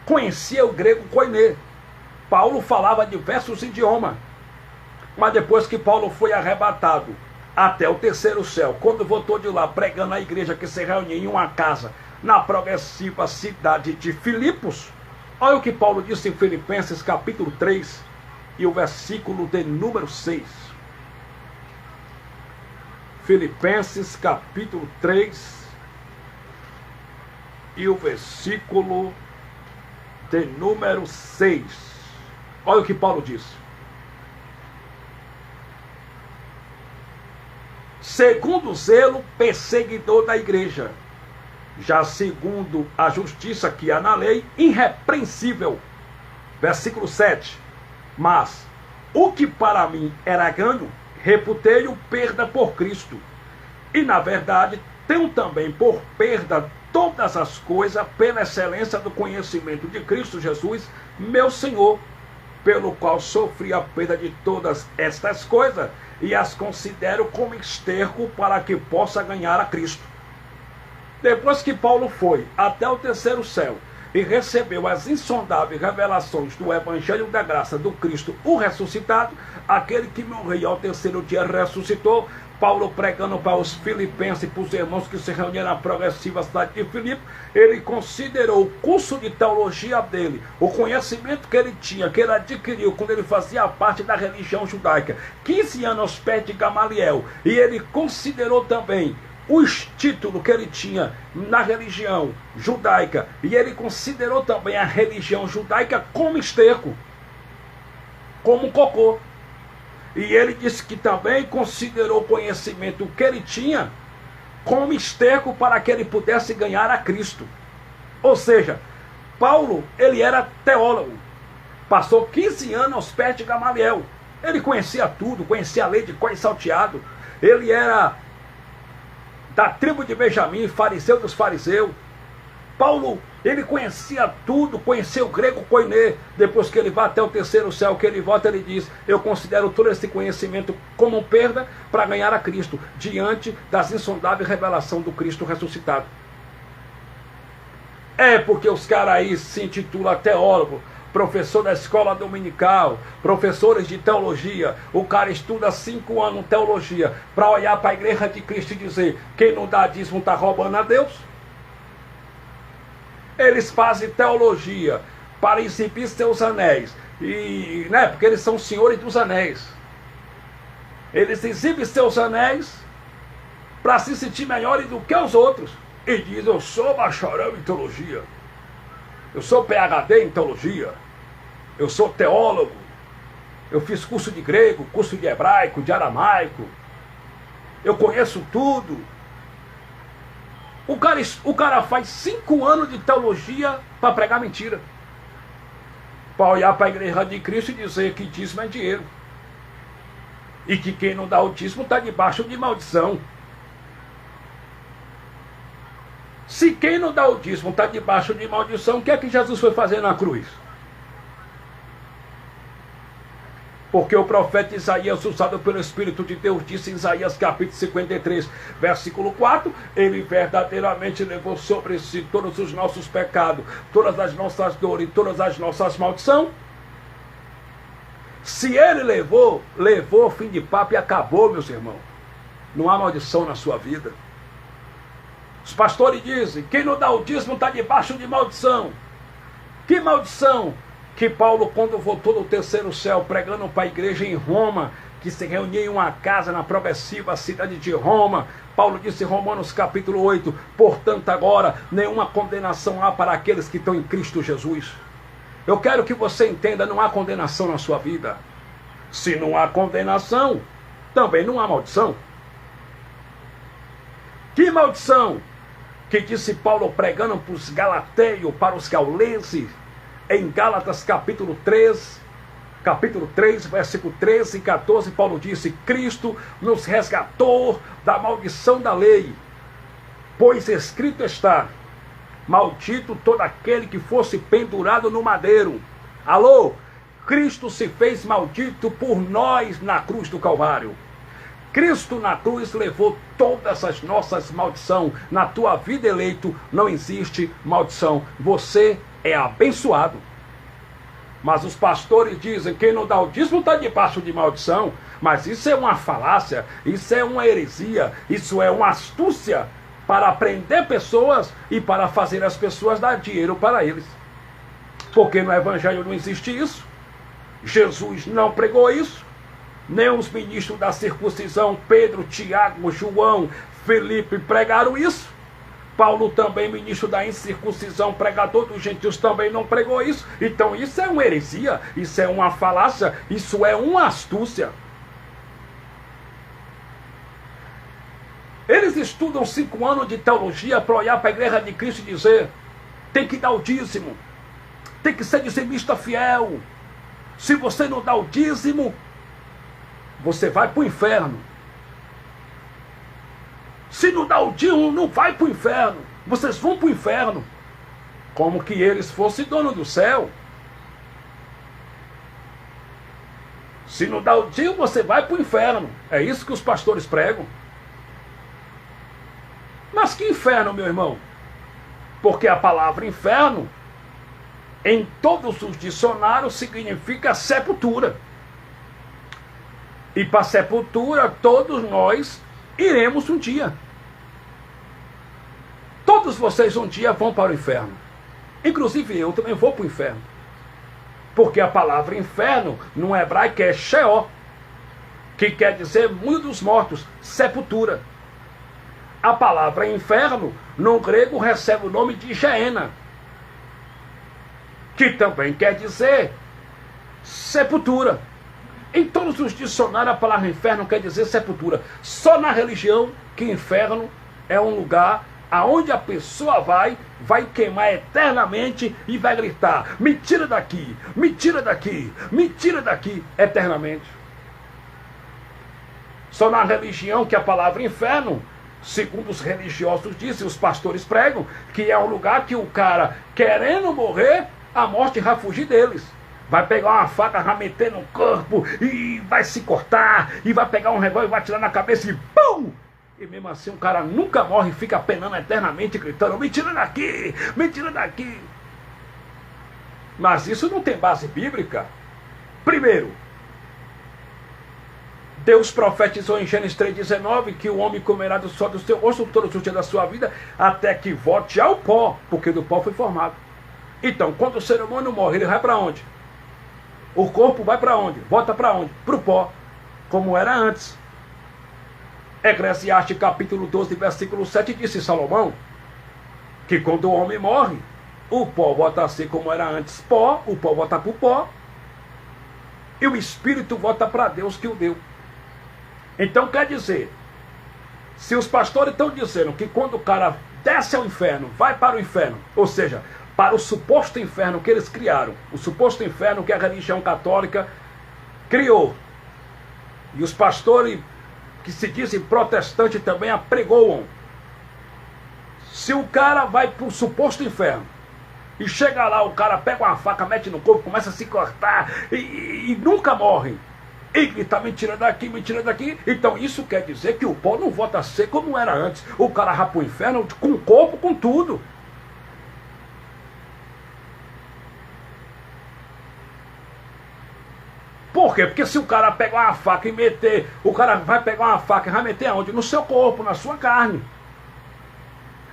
conhecia o grego koiné. Paulo falava diversos idiomas. Mas depois que Paulo foi arrebatado até o terceiro céu, quando voltou de lá pregando na igreja que se reunia em uma casa na progressiva cidade de Filipos, Olha o que Paulo disse em Filipenses capítulo 3 e o versículo de número 6. Filipenses capítulo 3 e o versículo de número 6. Olha o que Paulo diz. Segundo o zelo perseguidor da igreja, já segundo a justiça que há na lei, irrepreensível. Versículo 7. Mas o que para mim era ganho, reputei-o perda por Cristo. E na verdade, tenho também por perda todas as coisas pela excelência do conhecimento de Cristo Jesus, meu Senhor, pelo qual sofri a perda de todas estas coisas e as considero como esterco para que possa ganhar a Cristo. Depois que Paulo foi até o terceiro céu e recebeu as insondáveis revelações do Evangelho da graça do Cristo, o ressuscitado, aquele que morreu e ao terceiro dia ressuscitou, Paulo pregando para os filipenses e para os irmãos que se reuniram na progressiva cidade de Filipe, ele considerou o curso de teologia dele, o conhecimento que ele tinha, que ele adquiriu quando ele fazia parte da religião judaica, 15 anos aos pés de Gamaliel, e ele considerou também os títulos que ele tinha na religião judaica, e ele considerou também a religião judaica como esterco, como cocô. E ele disse que também considerou o conhecimento que ele tinha como esterco para que ele pudesse ganhar a Cristo. Ou seja, Paulo, ele era teólogo, passou 15 anos aos pés de Gamaliel, ele conhecia tudo, conhecia a lei de cor e salteado, ele era da tribo de Benjamim, fariseu dos fariseus. Paulo, ele conhecia tudo, conhecia o grego koiné. Depois que ele vai até o terceiro céu, que ele volta, ele diz: eu considero todo esse conhecimento como perda para ganhar a Cristo, diante das insondáveis revelações do Cristo ressuscitado. É porque os caras aí se intitulam teólogo, professor da escola dominical, professores de teologia. O cara estuda 5 anos teologia para olhar para a igreja de Cristo e dizer: quem não dá dízimo está roubando a Deus. Eles fazem teologia para exibir seus anéis, e, né, porque eles são senhores dos anéis. Eles exibem seus anéis para se sentir melhores do que os outros. E diz: eu sou bacharel em teologia, eu sou PhD em teologia, eu sou teólogo, eu fiz curso de grego, curso de hebraico, de aramaico, eu conheço tudo. O cara faz 5 anos de teologia para pregar mentira, para olhar para a igreja de Cristo e dizer que dízimo é dinheiro, e que quem não dá o dízimo está debaixo de maldição. Se quem não dá o dízimo está debaixo de maldição, o que é que Jesus foi fazer na cruz? Porque o profeta Isaías, usado pelo Espírito de Deus, disse em Isaías capítulo 53, versículo 4, ele verdadeiramente levou sobre si todos os nossos pecados, todas as nossas dores, todas as nossas maldições. Se ele levou o fim de papo e acabou, meus irmãos. Não há maldição na sua vida. Os pastores dizem: quem não dá o dízimo está debaixo de maldição. Que maldição? Que Paulo, quando voltou do terceiro céu, pregando para a igreja em Roma, que se reunia em uma casa na progressiva cidade de Roma, Paulo disse em Romanos capítulo 8, portanto agora nenhuma condenação há para aqueles que estão em Cristo Jesus. Eu quero que você entenda, não há condenação na sua vida. Se não há condenação, também não há maldição. Que maldição? Que disse Paulo pregando para os galateios, para os gaulenses, em Gálatas capítulo 3, versículo 13 e 14, Paulo disse: Cristo nos resgatou da maldição da lei, pois escrito está: maldito todo aquele que fosse pendurado no madeiro. Alô? Cristo se fez maldito por nós na cruz do Calvário. Cristo na cruz levou todas as nossas maldições. Na tua vida, eleito, não existe maldição. Você é abençoado. Mas os pastores dizem: quem não dá o dízimo está debaixo de maldição. Mas isso é uma falácia, isso é uma heresia, isso é uma astúcia para prender pessoas e para fazer as pessoas dar dinheiro para eles. Porque no Evangelho não existe isso. Jesus não pregou isso. Nem os ministros da circuncisão, Pedro, Tiago, João, Felipe, pregaram isso. Paulo também, ministro da incircuncisão, pregador dos gentios, também não pregou isso. Então isso é uma heresia, isso é uma falácia, isso é uma astúcia. Eles estudam 5 anos de teologia para olhar para a igreja de Cristo e dizer: tem que dar o dízimo, tem que ser dizimista fiel. Se você não dá o dízimo, você vai para o inferno. Se não dá o dízimo, não vai para o inferno. Vocês vão para o inferno. Como que eles fossem dono do céu. Se não dá o dízimo, você vai para o inferno. É isso que os pastores pregam. Mas que inferno, meu irmão? Porque a palavra inferno, em todos os dicionários, significa sepultura. E para sepultura, todos nós iremos um dia. Todos vocês um dia vão para o inferno. Inclusive eu também vou para o inferno. Porque a palavra inferno, no hebraico, é Sheol, que quer dizer mundo dos mortos, sepultura. A palavra inferno, no grego, recebe o nome de Geena, que também quer dizer sepultura. Em todos os dicionários, a palavra inferno quer dizer sepultura. Só na religião que inferno é um lugar aonde a pessoa vai queimar eternamente e vai gritar: me tira daqui, me tira daqui, me tira daqui, eternamente. Só na religião que a palavra inferno, segundo os religiosos dizem, os pastores pregam, que é um lugar que o cara, querendo morrer, a morte vai fugir deles. Vai pegar uma faca, vai meter no corpo e vai se cortar, e vai pegar um revólver e vai atirar na cabeça e pum! E mesmo assim o cara nunca morre e fica penando eternamente, gritando: me tira daqui, me tira daqui. Mas isso não tem base bíblica. Primeiro, Deus profetizou em Gênesis 3,19 que o homem comerá do sol do seu osso todos os dias da sua vida, até que volte ao pó, porque do pó foi formado. Então, quando o ser humano morre, ele vai para onde? O corpo vai para onde? Volta para onde? Para o pó, como era antes. Eclesiastes capítulo 12, versículo 7, disse Salomão que quando o homem morre, o pó volta a ser como era antes, pó, o pó volta para o pó, e o espírito volta para Deus que o deu. Então quer dizer, se os pastores estão dizendo que quando o cara desce ao inferno, vai para o inferno, ou seja, para o suposto inferno que eles criaram, o suposto inferno que a religião católica criou, e os pastores que se dizem protestantes também apregoam. Se o cara vai para o suposto inferno e chega lá, o cara pega uma faca, mete no corpo, começa a se cortar e nunca morre, e grita: me tira daqui, me tira daqui. Então isso quer dizer que o pó não volta a ser como era antes. O cara vai para o inferno com o corpo, com tudo. Por quê? Porque se o cara pegar uma faca e meter, o cara vai pegar uma faca e vai meter aonde? No seu corpo, na sua carne.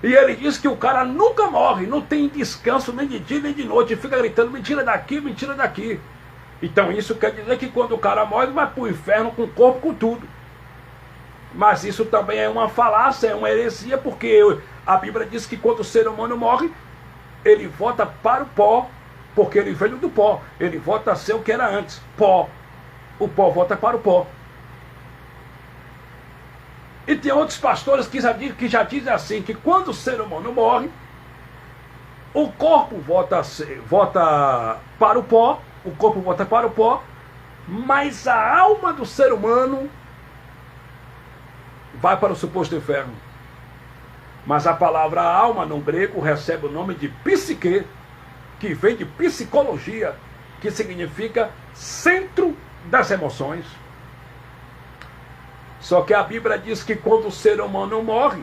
E ele diz que o cara nunca morre, não tem descanso nem de dia nem de noite, fica gritando: me tira daqui, me tira daqui. Então isso quer dizer que quando o cara morre, vai para o inferno com o corpo, com tudo. Mas isso também é uma falácia, é uma heresia, porque a Bíblia diz que quando o ser humano morre, ele volta para o pó, porque ele veio do pó, ele volta a ser o que era antes, pó. O pó volta para o pó. E tem outros pastores que já dizem assim, que quando o ser humano morre, o corpo volta para o pó, o corpo volta para o pó, mas a alma do ser humano vai para o suposto inferno. Mas a palavra alma no grego recebe o nome de psique, que vem de psicologia, que significa centro das emoções. Só que a Bíblia diz que quando o ser humano morre,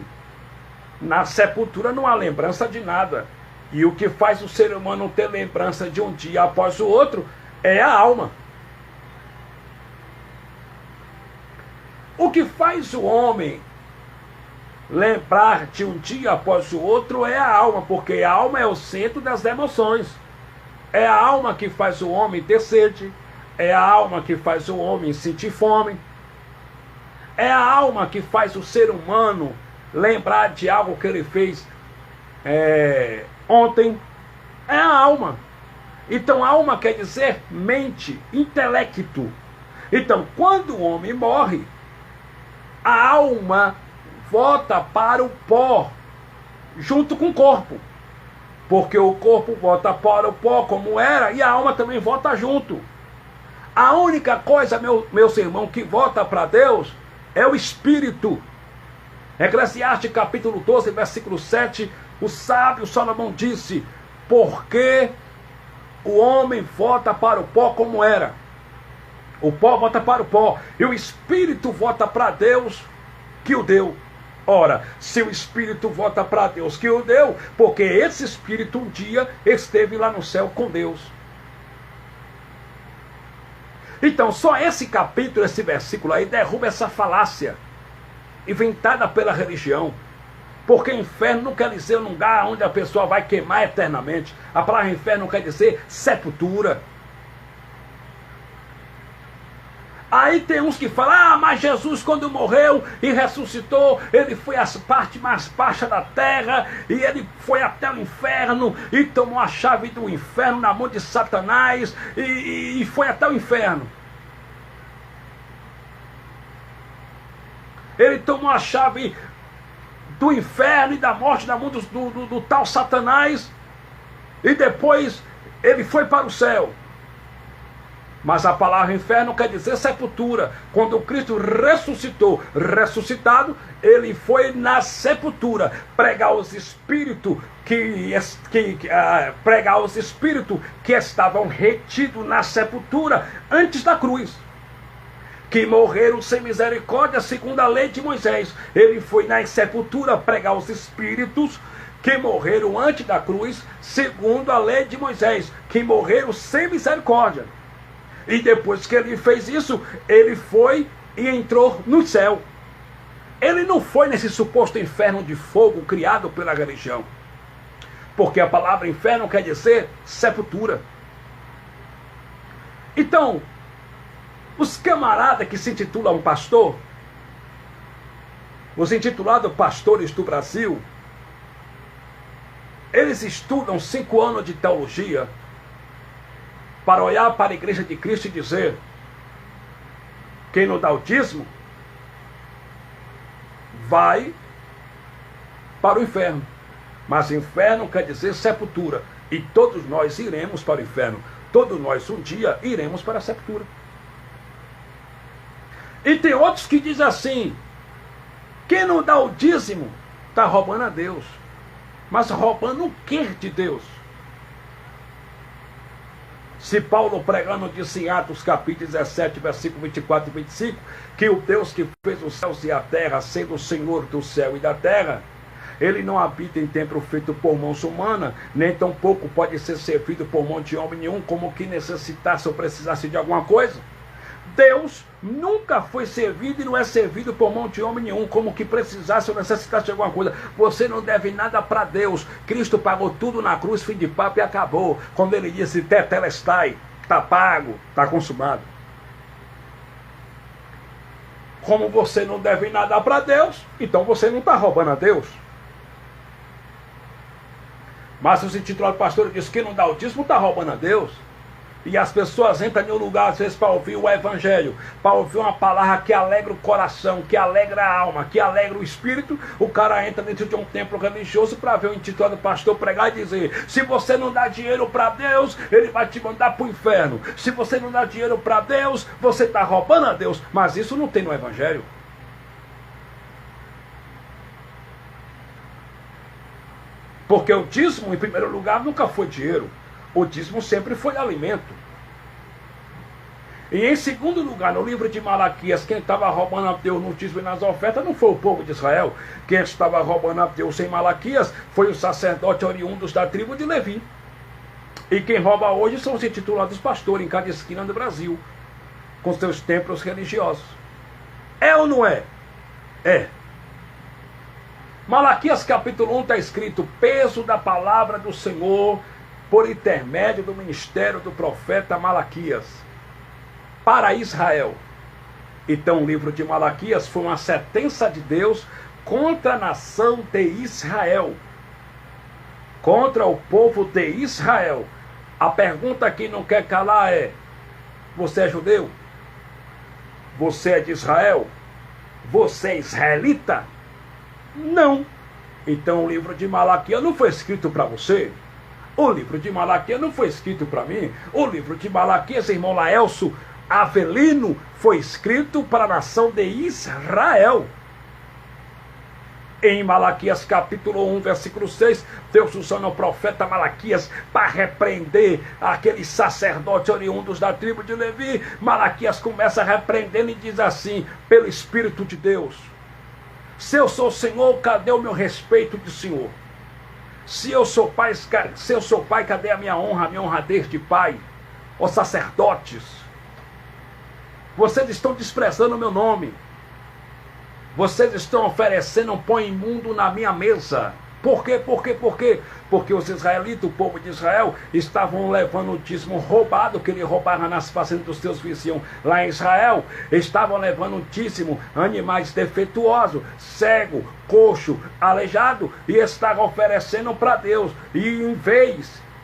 na sepultura não há lembrança de nada. E o que faz o ser humano ter lembrança de um dia após o outro é a alma. O que faz o homem lembrar de um dia após o outro é a alma, porque a alma é o centro das emoções. É a alma que faz o homem ter sede. É a alma que faz o homem sentir fome. É a alma que faz o ser humano lembrar de algo que ele fez ontem. É a alma. Então, alma quer dizer mente, intelecto. Então, quando o homem morre, a alma volta para o pó, junto com o corpo. Porque o corpo volta para o pó como era, e a alma também volta junto. A única coisa, meus irmãos, que volta para Deus é o espírito. Eclesiastes capítulo 12, versículo 7, o sábio Salomão disse: porque o homem volta para o pó como era. O pó volta para o pó, e o espírito volta para Deus que o deu. Ora, se o espírito volta para Deus que o deu, porque esse espírito um dia esteve lá no céu com Deus. Então, só esse capítulo, esse versículo aí, derruba essa falácia inventada pela religião. Porque inferno não quer dizer um lugar onde a pessoa vai queimar eternamente. A palavra inferno quer dizer sepultura. Aí tem uns que falam: mas Jesus, quando morreu e ressuscitou, ele foi às partes mais baixas da terra, e ele foi até o inferno, e tomou a chave do inferno na mão de Satanás, e foi até o inferno. Ele tomou a chave do inferno e da morte na mão do tal Satanás, e depois ele foi para o céu. Mas a palavra inferno quer dizer sepultura. Quando Cristo ressuscitou, ressuscitado, ele foi na sepultura pregar os espíritos que estavam retidos na sepultura antes da cruz, que morreram sem misericórdia segundo a lei de Moisés. Ele foi na sepultura pregar os espíritos que morreram antes da cruz segundo a lei de Moisés, que morreram sem misericórdia. E depois que ele fez isso, ele foi e entrou no céu. Ele não foi nesse suposto inferno de fogo criado pela religião. Porque a palavra inferno quer dizer sepultura. Então, os camaradas que se intitulam pastor, os intitulados pastores do Brasil, eles estudam 5 anos de teologia para olhar para a igreja de Cristo e dizer: quem não dá o dízimo vai para o inferno. Mas inferno quer dizer sepultura, e todos nós iremos para o inferno. Todos nós um dia iremos para a sepultura. E tem outros que dizem assim: quem não dá o dízimo está roubando a Deus. Mas roubando o que de Deus? Se Paulo pregando disse em Atos capítulo 17, versículo 24 e 25, que o Deus que fez os céus e a terra, sendo o Senhor do céu e da terra, ele não habita em templo feito por mãos humanas, nem tampouco pode ser servido por mão de homem nenhum, como que necessitasse ou precisasse de alguma coisa. Deus nunca foi servido e não é servido por mão de homem nenhum, como que precisasse ou necessitasse de alguma coisa. Você não deve nada para Deus. Cristo pagou tudo na cruz, fim de papo, e acabou. Quando ele disse tetelestai, está pago, está consumado. Como você não deve nada para Deus, então você não está roubando a Deus. Mas os intitulados pastores dizem que quem não dá o dízimo está roubando a Deus. E as pessoas entram em um lugar, às vezes, para ouvir o evangelho, para ouvir uma palavra que alegra o coração, que alegra a alma, que alegra o espírito. O cara entra dentro de um templo religioso para ver o intitulado pastor pregar e dizer: se você não dá dinheiro para Deus, ele vai te mandar para o inferno. Se você não dá dinheiro para Deus, você está roubando a Deus. Mas isso não tem no evangelho. Porque o dízimo, em primeiro lugar, nunca foi dinheiro. O dízimo sempre foi alimento. E em segundo lugar, no livro de Malaquias, quem estava roubando a Deus no dízimo e nas ofertas não foi o povo de Israel. Quem estava roubando a Deus em Malaquias foi o sacerdote oriundos da tribo de Levi. E quem rouba hoje são os intitulados pastores em cada esquina do Brasil, com seus templos religiosos. É ou não é? É. Malaquias capítulo 1 está escrito: peso da palavra do Senhor por intermédio do ministério do profeta Malaquias, para Israel. Então o livro de Malaquias foi uma sentença de Deus contra a nação de Israel, contra o povo de Israel. A pergunta que não quer calar é: você é judeu? Você é de Israel? Você é israelita? Não. Então o livro de Malaquias não foi escrito para você. O livro de Malaquias não foi escrito para mim. O livro de Malaquias, irmão Laelso Avelino, foi escrito para a nação de Israel. Em Malaquias capítulo 1, versículo 6, Deus usando o profeta Malaquias para repreender aqueles sacerdotes oriundos da tribo de Levi. Malaquias começa repreendendo e diz assim, pelo Espírito de Deus: se eu sou Senhor, cadê o meu respeito de Senhor? Se eu sou pai, cadê a minha honradez de pai? Ó sacerdotes, vocês estão desprezando o meu nome. Vocês estão oferecendo um pão imundo na minha mesa. Por quê? Porque os israelitas, o povo de Israel, estavam levando o dízimo roubado, que ele roubava nas fazendas dos seus vizinhos. Lá em Israel, estavam levando o dízimo, animais defeituosos, cego, coxo, aleijado, e estavam oferecendo para Deus. E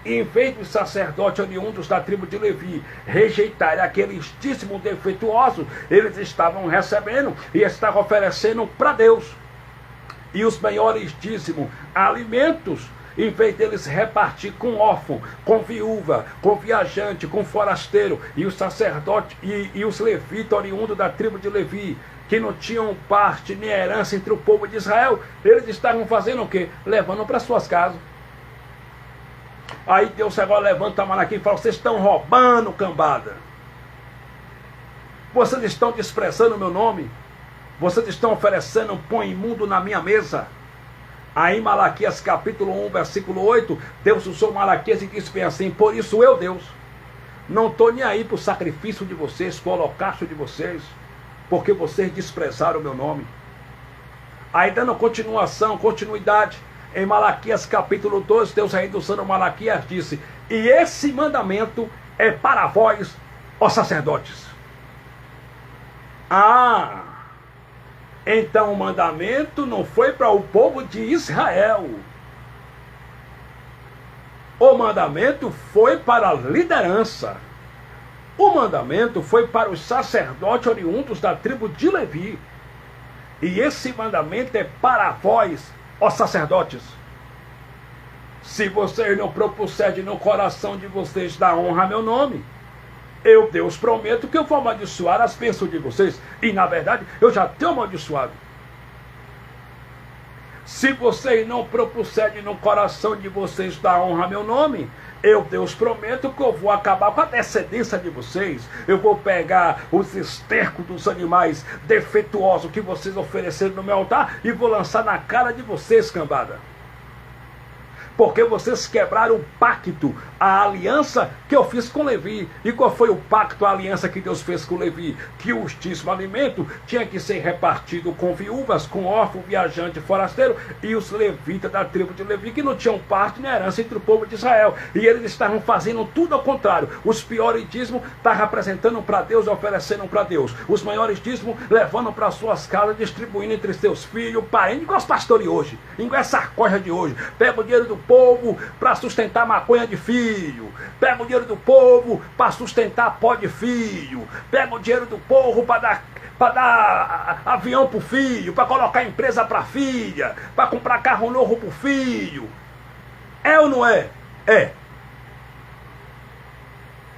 em vez dos sacerdotes oriundos da tribo de Levi rejeitarem aqueles dízimos defeituosos, eles estavam recebendo e estavam oferecendo para Deus. E os maiores dízimos, alimentos, em vez deles repartir com órfão, com viúva, com viajante, com forasteiro, e os sacerdotes e os levitas oriundos da tribo de Levi, que não tinham parte nem herança entre o povo de Israel, eles estavam fazendo o quê? Levando para suas casas. Aí Deus agora levanta a mão aqui e fala: vocês estão roubando, cambada. Vocês estão desprezando o meu nome. Vocês estão oferecendo um pão imundo na minha mesa. Aí em Malaquias capítulo 1, versículo 8, Deus usou Malaquias e disse bem assim: por isso eu, Deus, não estou nem aí para o sacrifício de vocês, para o holocausto de vocês, porque vocês desprezaram o meu nome. Aí dando continuidade, em Malaquias capítulo 12, Deus ainda usando Malaquias disse: e esse mandamento é para vós, ó sacerdotes. Então o mandamento não foi para o povo de Israel. O mandamento foi para a liderança. O mandamento foi para os sacerdotes oriundos da tribo de Levi. E esse mandamento é para vós, ó sacerdotes. Se vocês não propuserem no coração de vocês dar honra a meu nome, eu, Deus, prometo que eu vou amaldiçoar as bênçãos de vocês. E na verdade eu já tenho amaldiçoado. Se vocês não propuserem no coração de vocês dar honra a meu nome, eu, Deus, prometo que eu vou acabar com a descendência de vocês. Eu vou pegar os estercos dos animais defeituosos que vocês ofereceram no meu altar e vou lançar na cara de vocês, cambada. Porque vocês quebraram o pacto, a aliança que eu fiz com Levi. E qual foi o pacto, a aliança que Deus fez com Levi? Que o dízimo alimento tinha que ser repartido com viúvas, com órfão, viajante, forasteiro, e os levitas da tribo de Levi, que não tinham parte nem herança entre o povo de Israel. E eles estavam fazendo tudo ao contrário. Os piores dízimos estavam apresentando para Deus e oferecendo para Deus. Os maiores dízimos levando para suas casas, distribuindo entre seus filhos, parentes, igual os pastores hoje, igual essa coisa de hoje. Pega o dinheiro do povo para sustentar maconha de filho, pega o dinheiro do povo para sustentar pó de filho, pega o dinheiro do povo para dar avião para o filho, para colocar empresa para a filha, para comprar carro novo para o filho. É ou não é? É.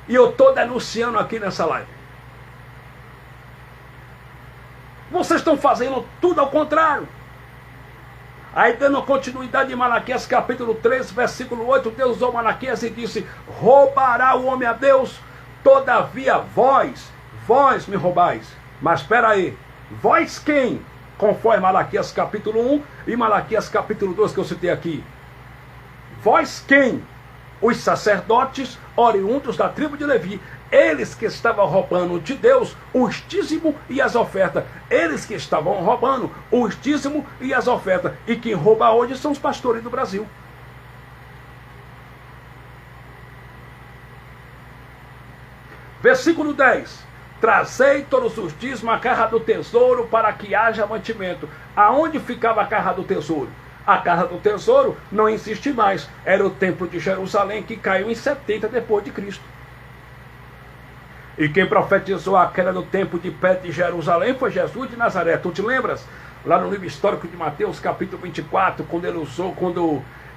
E eu estou denunciando aqui nessa live. Vocês estão fazendo tudo ao contrário. Aí dando continuidade em Malaquias capítulo 3, versículo 8, Deus usou Malaquias e disse: roubará o homem a Deus, todavia vós me roubais. Mas espera aí, vós quem? Conforme Malaquias capítulo 1 e Malaquias capítulo 2 que eu citei aqui. Vós quem? Os sacerdotes oriundos da tribo de Levi. Eles que estavam roubando de Deus os dízimos e as ofertas. Eles que estavam roubando os dízimos e as ofertas. E quem rouba hoje são os pastores do Brasil. Versículo 10. Trazei todos os dias a casa do tesouro para que haja mantimento. Aonde ficava a casa do tesouro? A casa do tesouro não existe mais. Era o templo de Jerusalém que caiu em 70 depois de Cristo. E quem profetizou a queda do templo de pé de Jerusalém foi Jesus de Nazaré. Tu te lembras? Lá no livro histórico de Mateus, capítulo 24, quando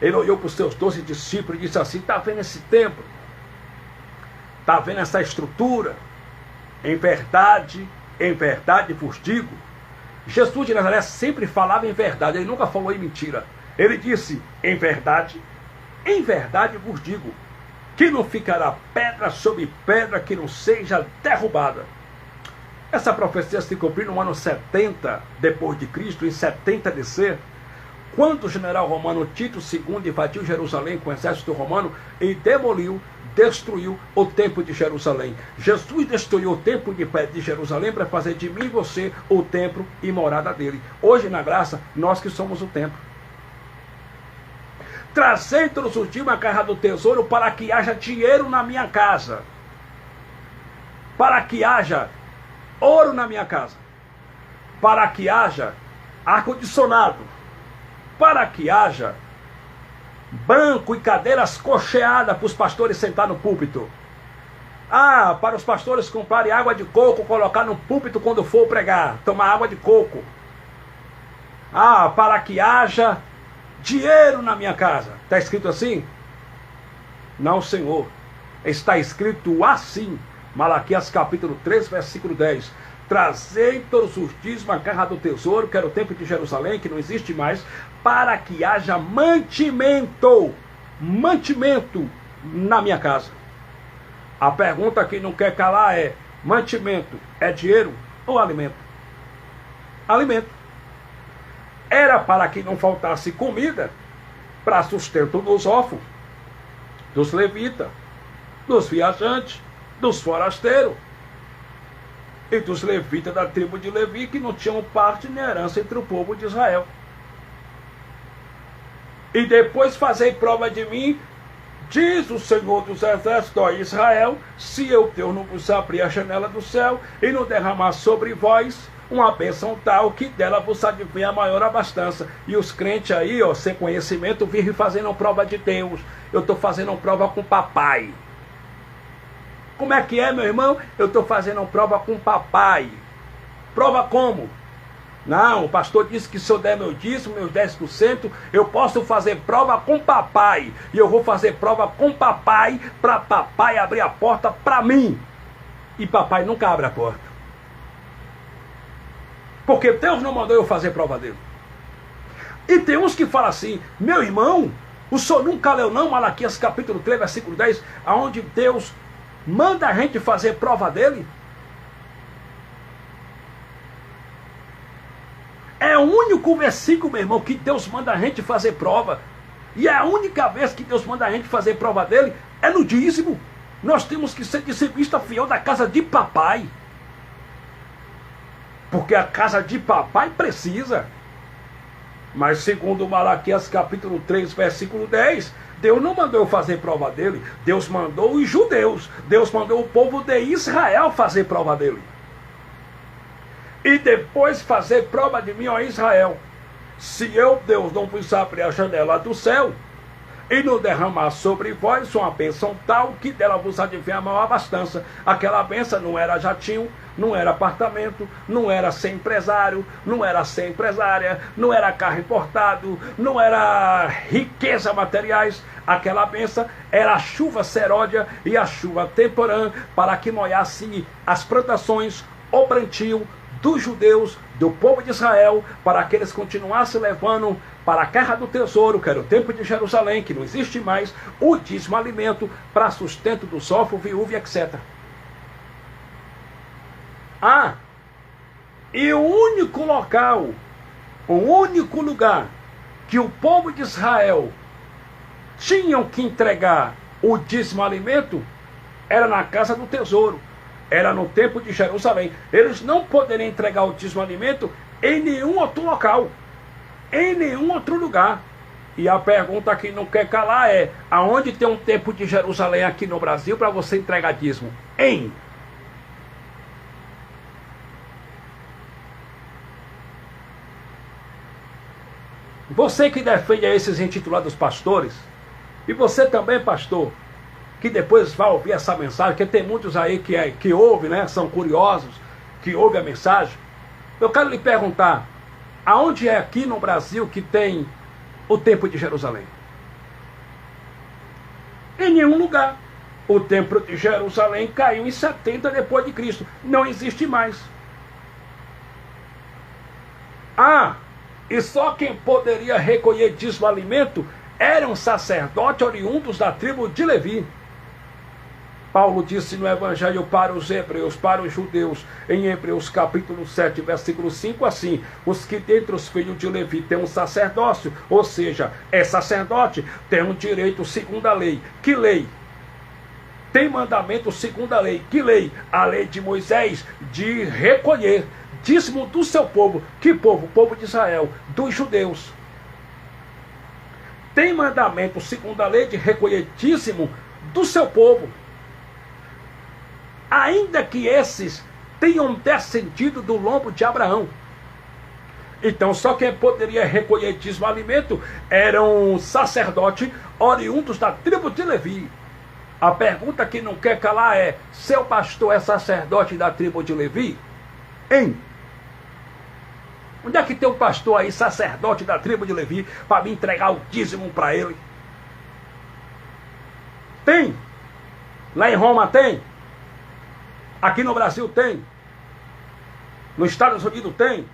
ele olhou para os seus 12 discípulos e disse assim: está vendo esse templo? Está vendo essa estrutura? Em verdade vos digo. Jesus de Nazaré sempre falava em verdade, ele nunca falou em mentira. Ele disse: em verdade vos digo, que não ficará pedra sobre pedra que não seja derrubada. Essa profecia se cumpriu no ano 70 depois de Cristo, em 70 DC, quando o general romano Tito II invadiu Jerusalém com o exército romano e destruiu o templo de Jerusalém. Jesus destruiu o templo de pé de Jerusalém para fazer de mim e você o templo e morada dele. Hoje, na graça, nós que somos o templo. Trazei todos os dias a casa do tesouro para que haja dinheiro na minha casa. Para que haja ouro na minha casa. Para que haja ar-condicionado. Para que haja banco e cadeiras cocheadas para os pastores sentar no púlpito. Para os pastores comprarem água de coco, colocar no púlpito quando for pregar, tomar água de coco. Para que haja dinheiro na minha casa. Está escrito assim? Não, Senhor. Está escrito assim. Malaquias capítulo 3, versículo 10. Trazei todos os dias a casa do tesouro, que era o templo de Jerusalém, que não existe mais, para que haja mantimento na minha casa. A pergunta que não quer calar é: mantimento é dinheiro ou alimento? Alimento. Era para que não faltasse comida para sustento dos órfãos, dos levitas, dos viajantes, dos forasteiros e dos levitas da tribo de Levi, que não tinham parte nem herança entre o povo de Israel. E depois fazei prova de mim, diz o Senhor dos Exércitos, ó Israel, se eu, Deus, não vos abrir a janela do céu e não derramar sobre vós uma bênção tal que dela vos advenha a maior abastança. E os crentes aí, sem conhecimento, vivem fazendo prova de Deus. Eu estou fazendo prova com papai. Como é que é, meu irmão? Eu estou fazendo prova com papai. Prova como? Não, o pastor disse que se eu der meu dízimo, meus 10%, eu posso fazer prova com papai. E eu vou fazer prova com papai, para papai abrir a porta para mim. E papai nunca abre a porta. Porque Deus não mandou eu fazer prova dele. E tem uns que falam assim: meu irmão, o senhor nunca leu não Malaquias capítulo 3, versículo 10, aonde Deus manda a gente fazer prova dele? É o único versículo, meu irmão, que Deus manda a gente fazer prova. E a única vez que Deus manda a gente fazer prova dele é no dízimo. Nós temos que ser dizimista fiel da casa de papai. Porque a casa de papai precisa. Mas segundo Malaquias capítulo 3, versículo 10, Deus não mandou eu fazer prova dele. Deus mandou os judeus. Deus mandou o povo de Israel fazer prova dele. E depois fazer prova de mim, ó Israel. Se eu, Deus, não vos abrir a janela do céu e não derramar sobre vós uma bênção tal que dela vos advenha a maior abastança. Aquela bênção não era jatinho, não era apartamento, não era ser empresário, não era ser empresária, não era carro importado, não era riqueza materiais. Aquela bênção era a chuva seródia e a chuva temporã para que molhasse as plantações, o plantio dos judeus, do povo de Israel, para que eles continuassem levando para a casa do tesouro, que era o templo de Jerusalém, que não existe mais, o dízimo alimento para sustento do órfão, viúva, etc. E o único local, o único lugar que o povo de Israel tinham que entregar o dízimo alimento era na casa do tesouro. Era no templo de Jerusalém. Eles não poderiam entregar o dízimo alimento em nenhum outro local, em nenhum outro lugar. E a pergunta que não quer calar é: aonde tem um templo de Jerusalém aqui no Brasil para você entregar dízimo? Você que defende a esses intitulados pastores, e você também, pastor, que depois vai ouvir essa mensagem, porque tem muitos aí que ouvem, né, são curiosos, que ouvem a mensagem. Eu quero lhe perguntar, aonde é aqui no Brasil que tem o Templo de Jerusalém? Em nenhum lugar. O Templo de Jerusalém caiu em 70 depois de Cristo. Não existe mais. E só quem poderia recolher dízimo alimento eram sacerdotes oriundos da tribo de Levi. Paulo disse no Evangelho para os hebreus, para os judeus, em Hebreus capítulo 7, versículo 5, assim: os que dentre os filhos de Levi têm um sacerdócio, ou seja, é sacerdote, tem um direito segundo a lei. Que lei? Tem mandamento segundo a lei. Que lei? A lei de Moisés, de recolher dízimo do seu povo. Que povo? O povo de Israel, dos judeus. Tem mandamento segundo a lei de recolher dízimo do seu povo. Ainda que esses tenham descendido do lombo de Abraão. Então só quem poderia recolher dízimo alimento eram sacerdotes oriundos da tribo de Levi. A pergunta que não quer calar é: seu pastor é sacerdote da tribo de Levi? Hein? Onde é que tem um pastor aí, sacerdote da tribo de Levi, para me entregar o dízimo para ele? Tem. Lá em Roma tem. Aqui no Brasil tem. Nos Estados Unidos tem.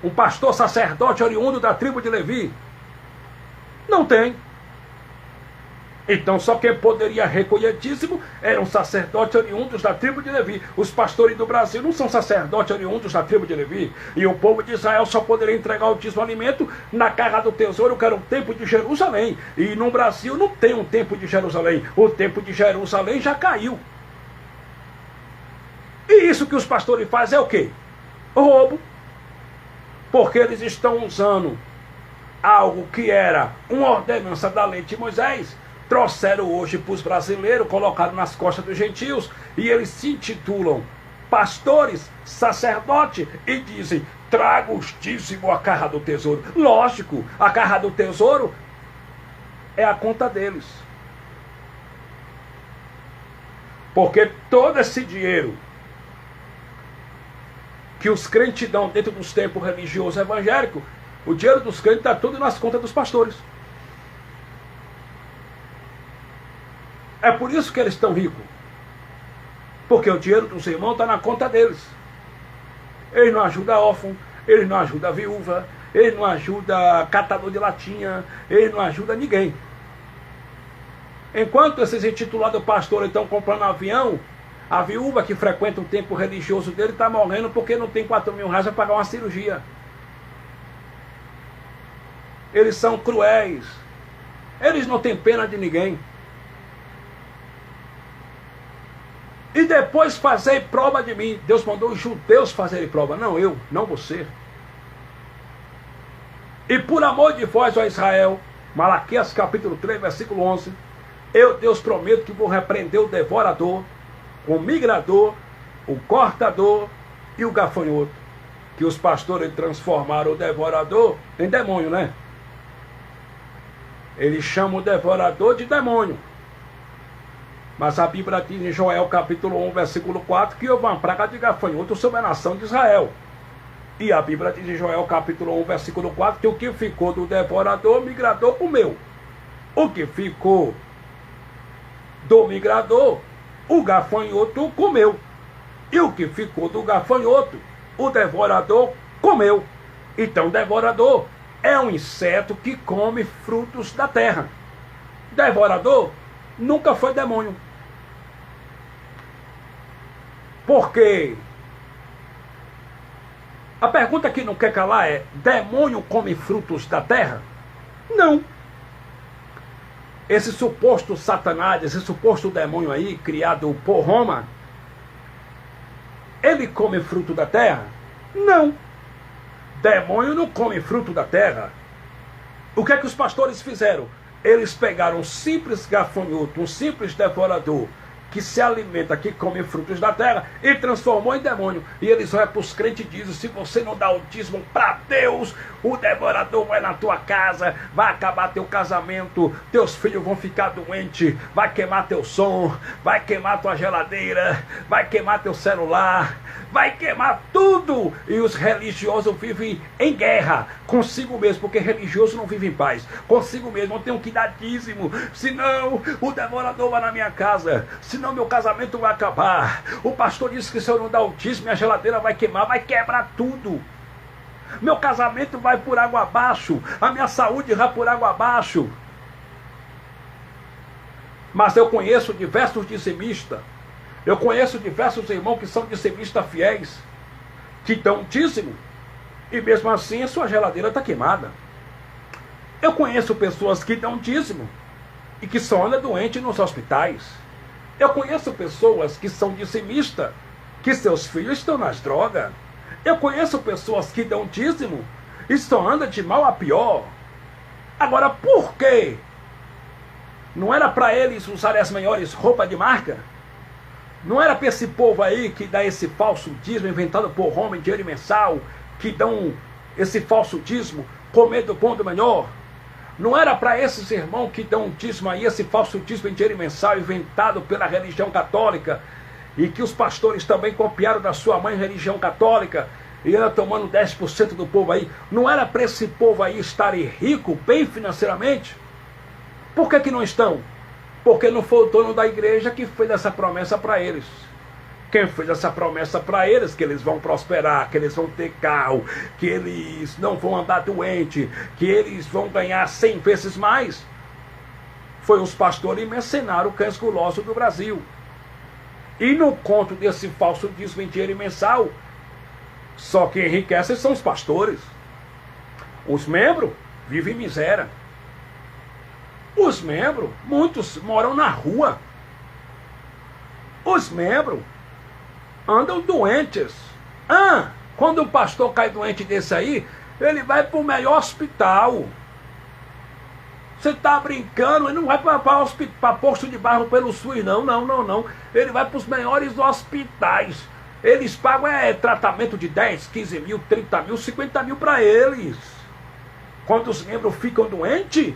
Um pastor sacerdote oriundo da tribo de Levi? Não tem. Então só quem poderia recolher dízimo eram sacerdotes oriundos da tribo de Levi. Os pastores do Brasil não são sacerdotes oriundos da tribo de Levi. E o povo de Israel só poderia entregar o dízimo alimento na casa do tesouro, que era o templo de Jerusalém. E no Brasil não tem um templo de Jerusalém. O templo de Jerusalém já caiu. E isso que os pastores fazem é o quê? Roubo. Porque eles estão usando algo que era uma ordenança da lei de Moisés, trouxeram hoje para os brasileiros, colocaram nas costas dos gentios, e eles se intitulam pastores, sacerdotes, e dizem: traga os dízimos à casa do tesouro. Lógico, a casa do tesouro é a conta deles. Porque todo esse dinheiro que os crentes dão dentro dos templos religiosos evangélicos, o dinheiro dos crentes está tudo nas contas dos pastores. É por isso que eles estão ricos. Porque o dinheiro dos irmãos está na conta deles. Eles não ajudam órfão, eles não ajudam viúva, eles não ajudam catador de latinha, eles não ajudam ninguém. Enquanto esses intitulados pastores estão comprando avião, a viúva que frequenta o templo religioso dele está morrendo porque não tem 4 mil reais para pagar uma cirurgia. Eles são cruéis. Eles não têm pena de ninguém. E depois fazei prova de mim. Deus mandou os judeus fazerem prova, não eu, não você. E por amor de vós, ó Israel, Malaquias capítulo 3, versículo 11, eu, Deus, prometo que vou repreender o devorador, o migrador, o cortador e o gafanhoto. Que os pastores transformaram o devorador em demônio, né? Eles chamam o devorador de demônio. Mas a Bíblia diz em Joel capítulo 1, versículo 4, que houve uma praga de gafanhoto sobre a nação de Israel. E a Bíblia diz em Joel capítulo 1, versículo 4, que o que ficou do devorador, o migrador comeu. O que ficou do migrador, o gafanhoto comeu. E o que ficou do gafanhoto, o devorador comeu. Então, devorador é um inseto que come frutos da terra. Devorador nunca foi demônio. Por quê? A pergunta que não quer calar é: demônio come frutos da terra? Não. Esse suposto Satanás, esse suposto demônio aí, criado por Roma, ele come fruto da terra? Não. Demônio não come fruto da terra. O que é que os pastores fizeram? Eles pegaram um simples gafanhoto, um simples devorador, que se alimenta, que come frutos da terra, e transformou em demônio. E eles olham para os crentes e dizem: se você não dá o dízimo para Deus, o devorador vai na tua casa, vai acabar teu casamento, teus filhos vão ficar doentes, vai queimar teu som, vai queimar tua geladeira, vai queimar teu celular, vai queimar tudo. E os religiosos vivem em guerra consigo mesmo, porque religioso não vive em paz consigo mesmo. Eu tenho que dar dízimo, senão o devorador vai na minha casa, senão meu casamento vai acabar. O pastor disse que se eu não dar o dízimo, minha geladeira vai queimar, vai quebrar tudo. Meu casamento vai por água abaixo, a minha saúde vai por água abaixo. Mas eu conheço diversos dizimistas, eu conheço diversos irmãos que são dizimistas fiéis, que dão dízimo, e mesmo assim a sua geladeira está queimada. Eu conheço pessoas que dão dízimo e que só andam doentes nos hospitais. Eu conheço pessoas que são dizimistas, que seus filhos estão nas drogas. Eu conheço pessoas que dão dízimo e só andam de mal a pior. Agora, por quê? Não era para eles usarem as melhores roupas de marca? Não era para esse povo aí que dá esse falso dízimo inventado por homem, dinheiro mensal, que dão esse falso dízimo, comer do bom do melhor? Não era para esses irmãos que dão dízimo aí, esse falso dízimo em dinheiro mensal inventado pela religião católica, e que os pastores também copiaram da sua mãe, religião católica, e ela tomando 10% do povo aí? Não era para esse povo aí estarem rico, bem financeiramente? Por que não estão? Porque não foi o dono da igreja que fez essa promessa para eles. Quem fez essa promessa para eles, que eles vão prosperar, que eles vão ter carro, que eles não vão andar doente, que eles vão ganhar 100 vezes mais, foi os pastores e mercenários cães gulosos do Brasil. E no conto desse falso dízimo em dinheiro mensal, só quem enriquece são os pastores. Os membros vivem em miséria. Os membros, muitos moram na rua. Os membros andam doentes. Quando o pastor cai doente desse aí, ele vai para o melhor hospital. Você está brincando? Ele não vai para posto de barro pelo SUS, não. Ele vai para os melhores hospitais. Eles pagam tratamento de 10, 15 mil, 30 mil, 50 mil para eles. Quando os membros ficam doentes,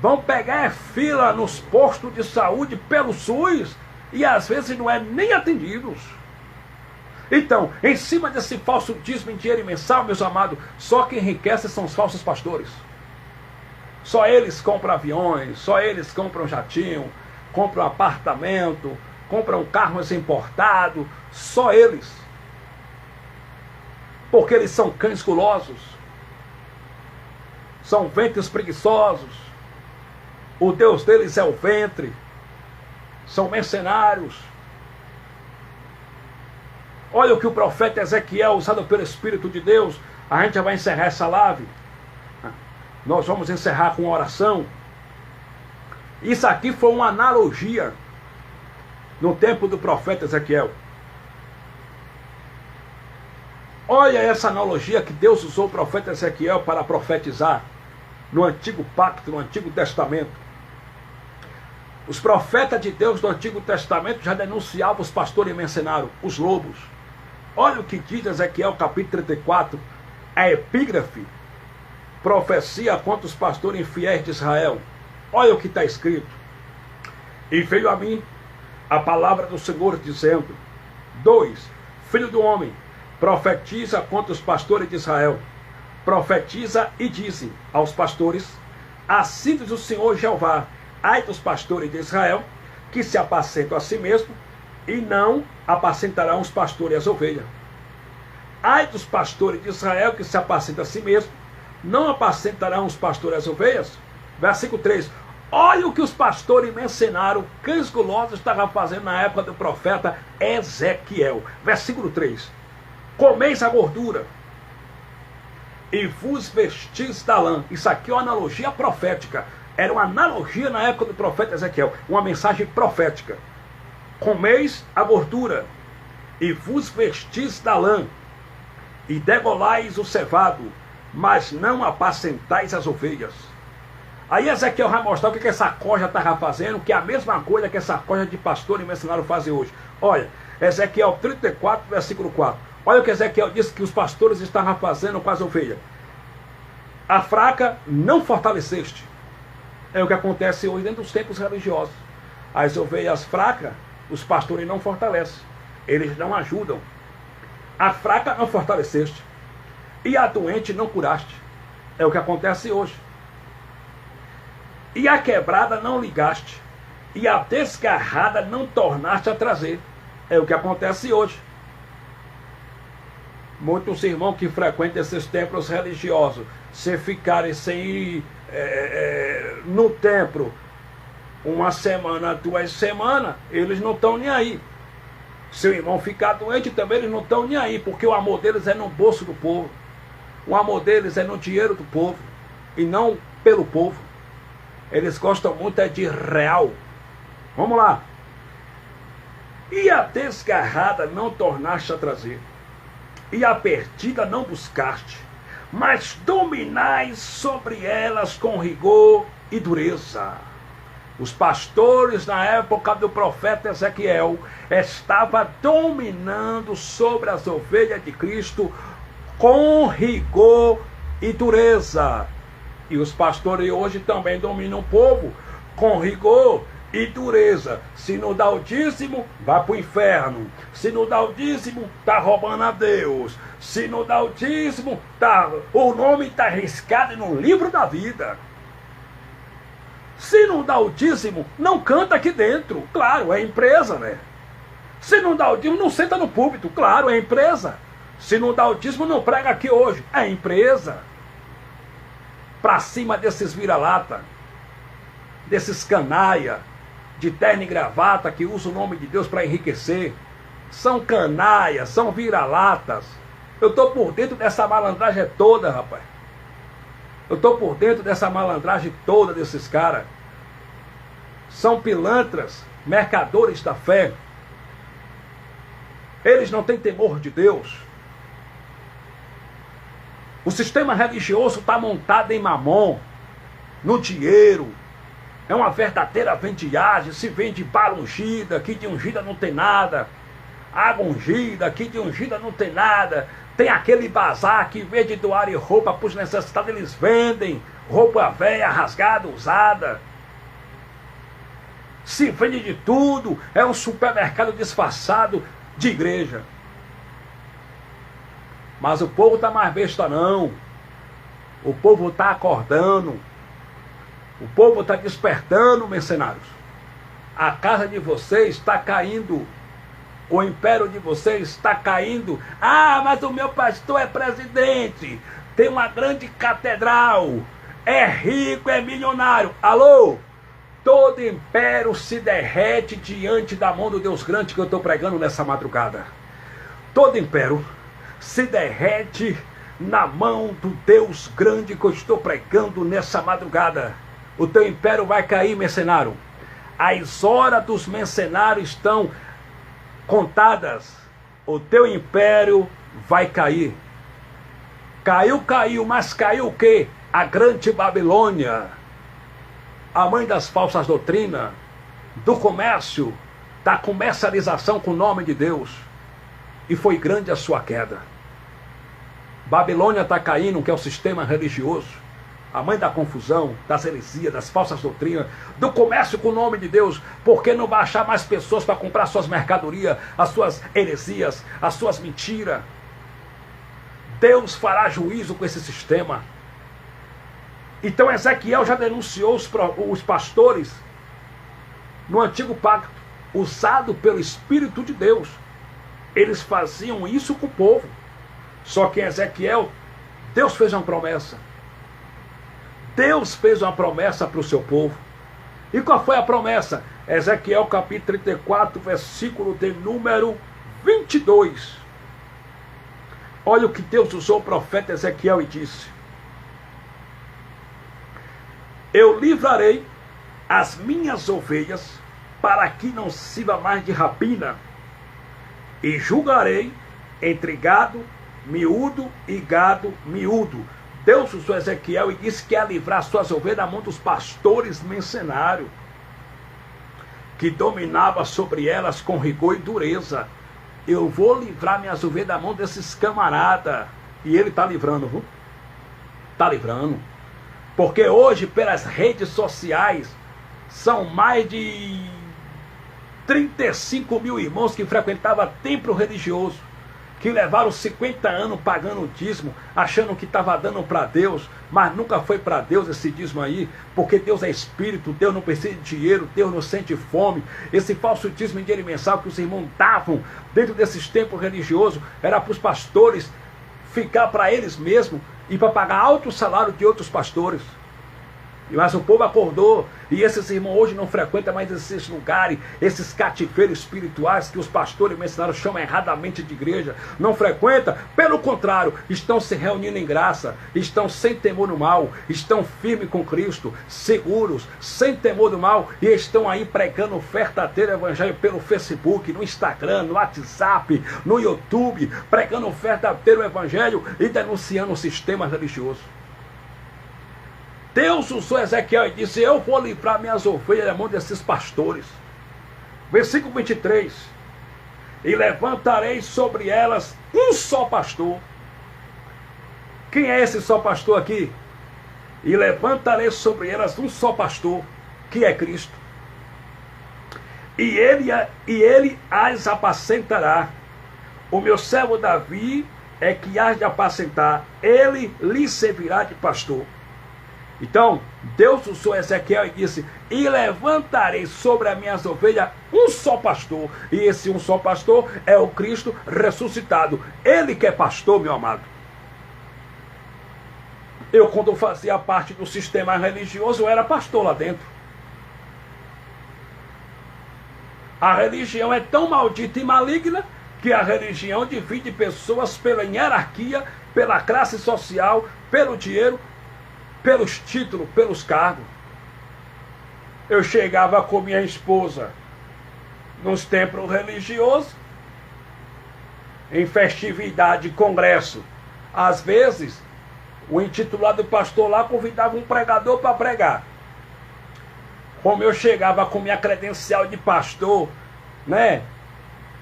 vão pegar fila nos postos de saúde pelo SUS e às vezes não é nem atendidos. Então, em cima desse falso dízimo em dinheiro mensal, meus amados, só quem enriquece são os falsos pastores. Só eles compram aviões, só eles compram jatinho, compram apartamento, compram carros importados, só eles. Porque eles são cães gulosos, são ventres preguiçosos, o Deus deles é o ventre, são mercenários. Olha o que o profeta Ezequiel, usado pelo Espírito de Deus, a gente já vai encerrar essa live. Nós vamos encerrar com uma oração. Isso aqui foi uma analogia no tempo do profeta Ezequiel. Olha essa analogia que Deus usou o profeta Ezequiel para profetizar no Antigo Pacto, no Antigo Testamento. Os profetas de Deus do Antigo Testamento já denunciavam os pastores mercenários, os lobos. Olha o que diz Ezequiel capítulo 34, a epígrafe, profecia contra os pastores infiéis de Israel. Olha o que está escrito. E veio a mim a palavra do Senhor dizendo: 2. Filho do homem, profetiza contra os pastores de Israel. Profetiza e dize aos pastores: assim diz o Senhor Jeová, ai dos pastores de Israel, que se apacentam a si mesmo, e não apacentarão os pastores e as ovelhas. Ai dos pastores de Israel, que se apacentam a si mesmo, não apacentarão os pastores e as ovelhas. Versículo 3. Olha o que os pastores mercenários, cães gulosos, estavam fazendo na época do profeta Ezequiel. Versículo 3. Comeis a gordura e vos vestis da lã. Isso aqui é uma analogia profética. Era uma analogia na época do profeta Ezequiel. Uma mensagem profética. Comeis a gordura e vos vestis da lã, e degolais o cevado, mas não apacentais as ovelhas. Aí Ezequiel vai mostrar o que essa corja estava fazendo, que é a mesma coisa que essa corja de pastor e mercenário fazem hoje. Olha, Ezequiel 34, versículo 4. Olha o que Ezequiel disse que os pastores estavam fazendo com as ovelhas. A fraca não fortaleceste. É o que acontece hoje dentro dos templos religiosos. As ovelhas fracas, os pastores não fortalecem. Eles não ajudam. A fraca não fortaleceste. E a doente não curaste. É o que acontece hoje. E a quebrada não ligaste. E a desgarrada não tornaste a trazer. É o que acontece hoje. Muitos irmãos que frequentam esses templos religiosos, se ficarem sem ir no templo uma semana, 2 semanas, eles não estão nem aí. Se o irmão ficar doente também, eles não estão nem aí, porque o amor deles é no bolso do povo. O amor deles é no dinheiro do povo e não pelo povo. Eles gostam muito de real. Vamos lá. E a desgarrada não tornaste a trazer, e a perdida não buscaste, mas dominais sobre elas com rigor e dureza. Os pastores na época do profeta Ezequiel estavam dominando sobre as ovelhas de Cristo com rigor e dureza. E os pastores hoje também dominam o povo com rigor e dureza. Se não dá o dízimo, vai para o inferno. Se não dá o dízimo, está roubando a Deus. Se não dá o dízimo, o nome está riscado no livro da vida. Se não dá o dízimo, não canta aqui dentro. Claro, é empresa, né? Se não dá o dízimo, não senta no púlpito. Claro, é empresa. Se não dá o dízimo, não prega aqui hoje. É empresa. Para cima desses vira-lata, desses canalha, de terno e gravata, que usa o nome de Deus para enriquecer. São canalhas, são vira-latas. Eu estou por dentro dessa malandragem toda, rapaz. Eu estou por dentro dessa malandragem toda desses caras. São pilantras, mercadores da fé. Eles não têm temor de Deus. O sistema religioso está montado em mamon, no dinheiro. É uma verdadeira vendiagem. Se vende bala ungida, aqui de ungida não tem nada. Água ungida, aqui de ungida não tem nada. Tem aquele bazar que, em vez de doarem roupa para os necessitados, eles vendem roupa velha, rasgada, usada. Se vende de tudo. É um supermercado disfarçado de igreja. Mas o povo está mais besta não. O povo está acordando. O povo está despertando, mercenários. A casa de vocês está caindo. O império de vocês está caindo. Ah, mas o meu pastor é presidente. Tem uma grande catedral. É rico, é milionário. Alô? Todo império se derrete diante da mão do Deus grande que eu estou pregando nessa madrugada. Todo império se derrete na mão do Deus grande que eu estou pregando nessa madrugada. O teu império vai cair, mercenário. As horas dos mercenários estão contadas. O teu império vai cair. Caiu, mas caiu o quê? A grande Babilônia, a mãe das falsas doutrinas, do comércio, da comercialização com o nome de Deus. E foi grande a sua queda. Babilônia está caindo, que é o sistema religioso, a mãe da confusão, das heresias, das falsas doutrinas, do comércio com o nome de Deus, porque não vai achar mais pessoas para comprar suas mercadorias, as suas heresias, as suas mentiras. Deus fará juízo com esse sistema. Então Ezequiel já denunciou os pastores no antigo pacto, usado pelo Espírito de Deus. Eles faziam isso com o povo. Só que em Ezequiel, Deus fez uma promessa. Deus fez uma promessa para o seu povo. E qual foi a promessa? Ezequiel capítulo 34, versículo de número 22. Olha o que Deus usou o profeta Ezequiel e disse: eu livrarei as minhas ovelhas para que não sirva mais de rapina, e julgarei entre gado miúdo e gado miúdo. Deus usou Ezequiel e disse que ia livrar suas ovelhas da mão dos pastores mercenários, que dominava sobre elas com rigor e dureza. Eu vou livrar minhas ovelhas da mão desses camaradas. E ele está livrando, viu? Está livrando. Porque hoje, pelas redes sociais, são mais de 35 mil irmãos que frequentavam templo religioso, que levaram 50 anos pagando dízimo, achando que estava dando para Deus, mas nunca foi para Deus esse dízimo aí, porque Deus é espírito, Deus não precisa de dinheiro, Deus não sente fome. Esse falso dízimo em dinheiro mensal que os irmãos davam dentro desses templos religiosos, era para os pastores ficar para eles mesmos e para pagar alto salário de outros pastores. Mas o povo acordou, e esses irmãos hoje não frequentam mais esses lugares, esses cativeiros espirituais que os pastores mencionaram, chamam erradamente de igreja. Não frequentam, pelo contrário, estão se reunindo em graça, estão sem temor do mal, estão firmes com Cristo, seguros, sem temor do mal, e estão aí pregando o verdadeiro evangelho pelo Facebook, no Instagram, no WhatsApp, no YouTube, pregando o verdadeiro evangelho e denunciando o sistema religioso. Deus usou Ezequiel e disse: eu vou livrar minhas ovelhas da mão desses pastores. Versículo 23. E levantarei sobre elas um só pastor. Quem é esse só pastor aqui? E levantarei sobre elas um só pastor, que é Cristo. E ele as apacentará. O meu servo Davi é que há de apacentar. Ele lhe servirá de pastor. Então, Deus usou Ezequiel e disse: e levantarei sobre as minhas ovelhas um só pastor. E esse um só pastor é o Cristo ressuscitado. Ele que é pastor, meu amado. Eu, quando fazia parte do sistema religioso, eu era pastor lá dentro. A religião é tão maldita e maligna que a religião divide pessoas pela hierarquia, pela classe social, pelo dinheiro, pelos títulos, pelos cargos. Eu chegava com minha esposa nos templos religiosos, em festividade, congresso. Às vezes, o intitulado pastor lá convidava um pregador para pregar. Como eu chegava com minha credencial de pastor, né?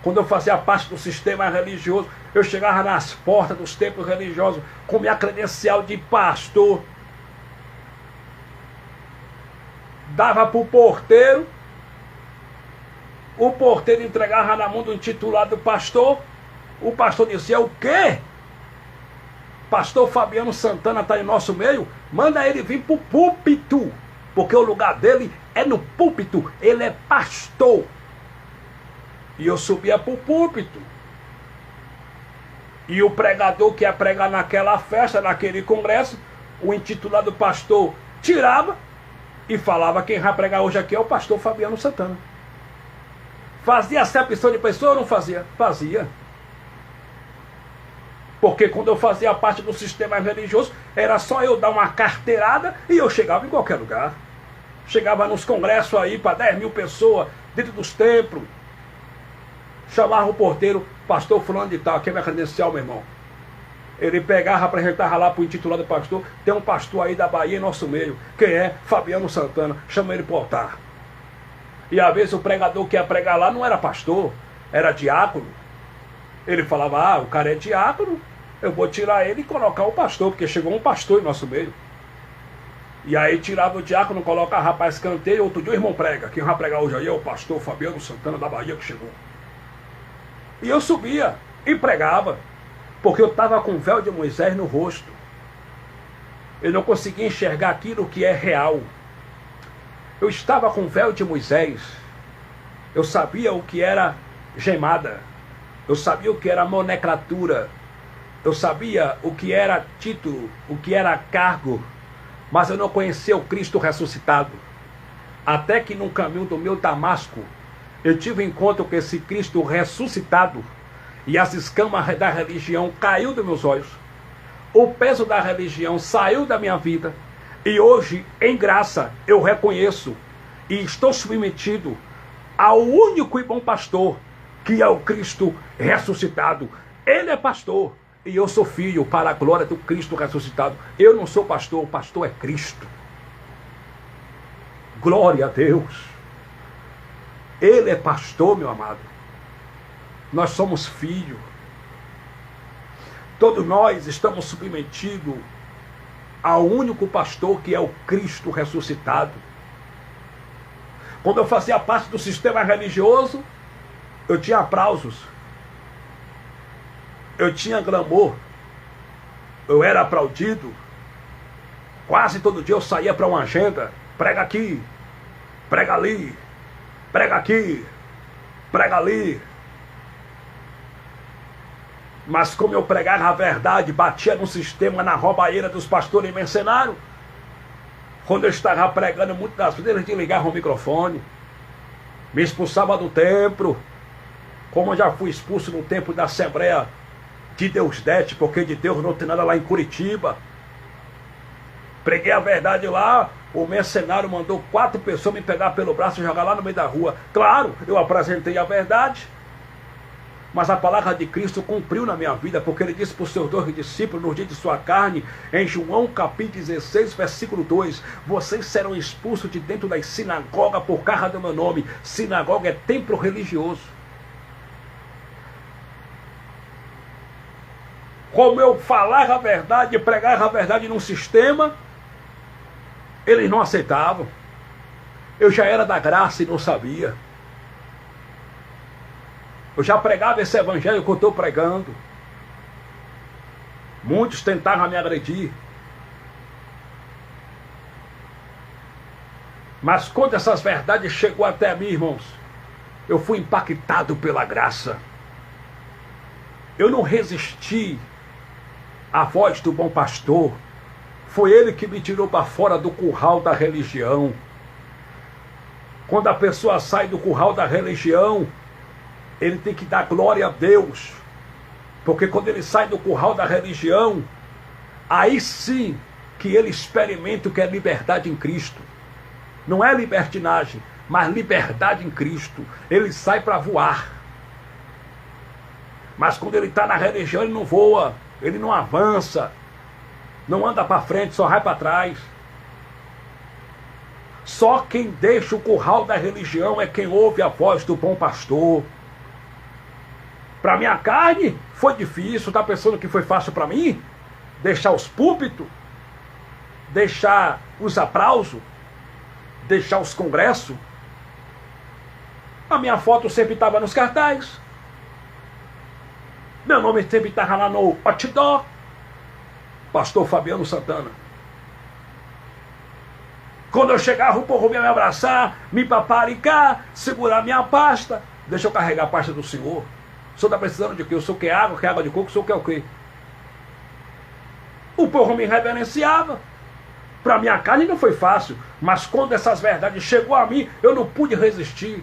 Quando eu fazia parte do sistema religioso, eu chegava nas portas dos templos religiosos com minha credencial de pastor. Dava para o porteiro entregava na mão do intitulado pastor, o pastor dizia: o quê? Pastor Fabiano Santana está em nosso meio? Manda ele vir para o púlpito, porque o lugar dele é no púlpito, ele é pastor. E eu subia para o púlpito, e o pregador que ia pregar naquela festa, naquele congresso, o intitulado pastor tirava e falava: quem vai pregar hoje aqui é o pastor Fabiano Santana. Fazia acepção de pessoa ou não fazia? Fazia. Porque quando eu fazia parte do sistema religioso, era só eu dar uma carteirada e eu chegava em qualquer lugar. Chegava nos congressos aí para 10 mil pessoas, dentro dos templos. Chamava o porteiro: pastor fulano de tal, aqui é minha credencial, meu irmão. Ele pegava, apresentava lá para o intitulado pastor: tem um pastor aí da Bahia em nosso meio. Quem é? Fabiano Santana. Chama ele para o altar. E às vezes o pregador que ia pregar lá não era pastor, era diácono. Ele falava: ah, o cara é diácono, eu vou tirar ele e colocar o pastor, porque chegou um pastor em nosso meio. E aí tirava o diácono, colocava rapaz canteio, outro dia o irmão prega. Quem vai pregar hoje aí é o pastor Fabiano Santana da Bahia que chegou. E eu subia e pregava, porque eu estava com o véu de Moisés no rosto. Eu não conseguia enxergar aquilo que é real. Eu estava com o véu de Moisés. Eu sabia o que era gemada. Eu sabia o que era nomenclatura. Eu sabia o que era título, o que era cargo. Mas eu não conhecia o Cristo ressuscitado. Até que no caminho do meu Damasco, eu tive encontro com esse Cristo ressuscitado. E as escamas da religião caiu dos meus olhos. O peso da religião saiu da minha vida. E hoje, em graça, eu reconheço e estou submetido ao único e bom pastor, que é o Cristo ressuscitado. Ele é pastor, E eu sou filho para a glória do Cristo ressuscitado. Eu não sou pastor, o pastor é Cristo. Glória a Deus. Ele é pastor, meu amado. Nós somos filhos. Todos nós estamos submetidos ao único pastor que é o Cristo ressuscitado. Quando eu fazia parte do sistema religioso, eu tinha aplausos. Eu tinha glamour. Eu era aplaudido. Quase todo dia eu saía para uma agenda. Prega aqui, prega ali, prega aqui, prega ali. Mas como eu pregava a verdade, batia no sistema, na roubalheira dos pastores mercenários, quando eu estava pregando, muitas das vezes eles desligavam o microfone, me expulsava do templo, como eu já fui expulso no templo da Assembleia de Deusdete, porque de Deus não tem nada lá em Curitiba. Preguei a verdade lá, o mercenário mandou 4 pessoas me pegar pelo braço e jogar lá no meio da rua. Claro, eu apresentei a verdade, mas a palavra de Cristo cumpriu na minha vida, porque ele disse para os seus 2 discípulos, no dia de sua carne, em João capítulo 16, versículo 2, vocês serão expulsos de dentro das sinagogas por causa do meu nome. Sinagoga é templo religioso. Como eu falava a verdade, pregava a verdade num sistema, eles não aceitavam. Eu já era da graça e não sabia. Eu já pregava esse evangelho que eu estou pregando. Muitos tentaram me agredir. Mas quando essas verdades chegou até mim, irmãos, eu fui impactado pela graça. Eu não resisti à voz do bom pastor. Foi ele que me tirou para fora do curral da religião. Quando a pessoa sai do curral da religião, ele tem que dar glória a Deus. Porque quando ele sai do curral da religião, aí sim que ele experimenta o que é liberdade em Cristo. Não é libertinagem, mas liberdade em Cristo. Ele sai para voar. Mas quando ele está na religião, ele não voa, ele não avança, não anda para frente, só vai para trás. Só quem deixa o curral da religião é quem ouve a voz do bom pastor. Para minha carne foi difícil. Está pensando que foi fácil para mim? Deixar os púlpitos, deixar os aplausos, deixar os congressos. A minha foto sempre estava nos cartazes. Meu nome sempre estava lá no outdoor. Pastor Fabiano Santana. Quando eu chegava, o povo ia me abraçar, me paparicar, segurar minha pasta. Deixa eu carregar a pasta do Senhor. O senhor está precisando de quê? O senhor quer água de coco? O senhor quer o quê? O povo me reverenciava. Para minha carne não foi fácil, mas quando essas verdades chegou a mim, eu não pude resistir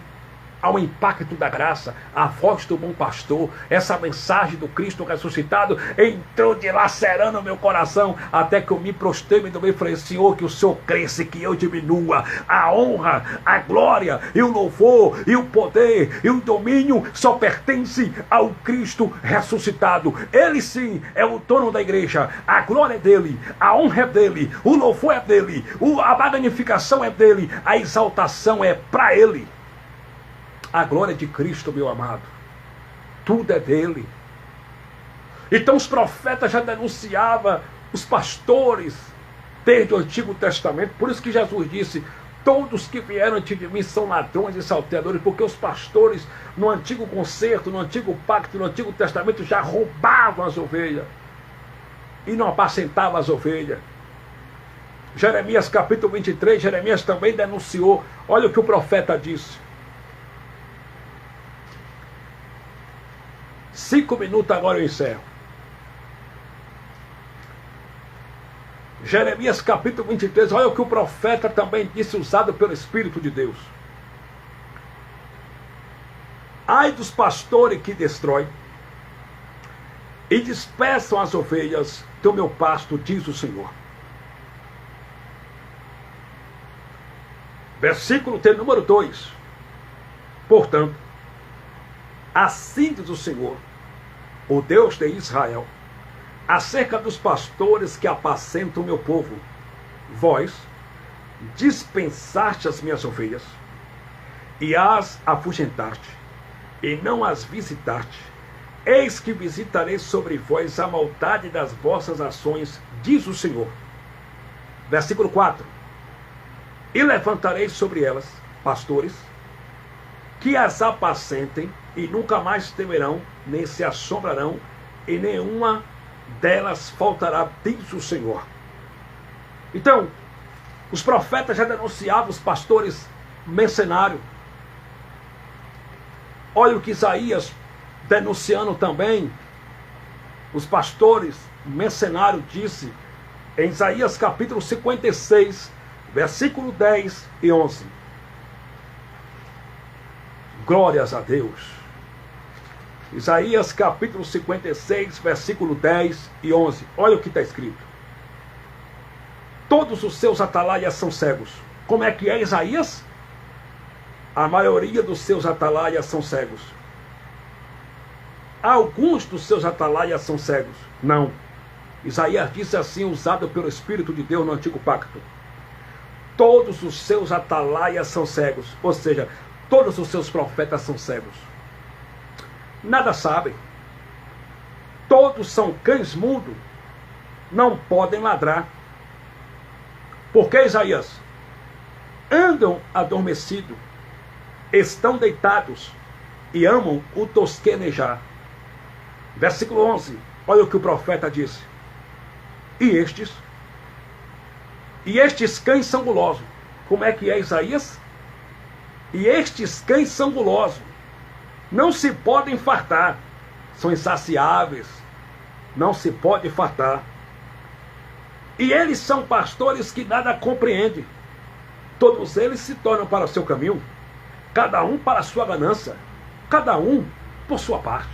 ao impacto da graça. A voz do bom pastor, essa mensagem do Cristo ressuscitado entrou dilacerando o meu coração, até que eu me prostrei e também falei: Senhor, que o Senhor cresça e que eu diminua. A honra, a glória e o louvor e o poder e o domínio só pertence ao Cristo ressuscitado. Ele sim é o dono da igreja. A glória é dele, a honra é dele, o louvor é dele, a magnificação é dele, a exaltação é para ele. A glória de Cristo, meu amado, tudo é dele. Então os profetas já denunciavam os pastores desde o Antigo Testamento. Por isso que Jesus disse: todos que vieram antes de mim são ladrões e salteadores, porque os pastores no Antigo Concerto, no Antigo Pacto, no Antigo Testamento já roubavam as ovelhas e não apacentavam as ovelhas. Jeremias capítulo 23, Jeremias também denunciou. Olha o que o profeta disse. 5 minutos agora eu encerro. Jeremias capítulo 23, olha o que o profeta também disse, usado pelo Espírito de Deus. Ai dos pastores que destroem e dispersam as ovelhas do meu pasto, diz o Senhor. Versículo número 2. Portanto, assim diz o Senhor, o Deus de Israel: acerca dos pastores que apacentam o meu povo. Vós dispensaste as minhas ovelhas, e as afugentaste, e não as visitaste. Eis que visitarei sobre vós a maldade das vossas ações, diz o Senhor. Versículo 4. E levantarei sobre elas pastores, que as apacentem, e nunca mais temerão, nem se assombrarão, e nenhuma delas faltará, diz o Senhor. Então, os profetas já denunciavam os pastores mercenários. Olha o que Isaías denunciando também os pastores mercenários disse em Isaías capítulo 56, versículo 10 e 11. Glórias a Deus. Isaías capítulo 56, versículo 10 e 11. Olha o que está escrito. Todos os seus atalaias são cegos. Como é que é, Isaías? A maioria dos seus atalaias são cegos. Alguns dos seus atalaias são cegos. Não. Isaías disse assim, usado pelo Espírito de Deus no Antigo Pacto. Todos os seus atalaias são cegos. Ou seja, todos os seus profetas são cegos. Nada sabem. Todos são cães mudos. Não podem ladrar. Por que, Isaías? Andam adormecidos, estão deitados e amam o tosquenejar. Versículo 11, olha o que o profeta disse. E estes cães são gulosos. Como é que é, Isaías? E estes cães são gulosos, não se podem fartar, são insaciáveis, não se pode fartar. E eles são pastores que nada compreendem. Todos eles se tornam para o seu caminho, cada um para a sua ganância, cada um por sua parte.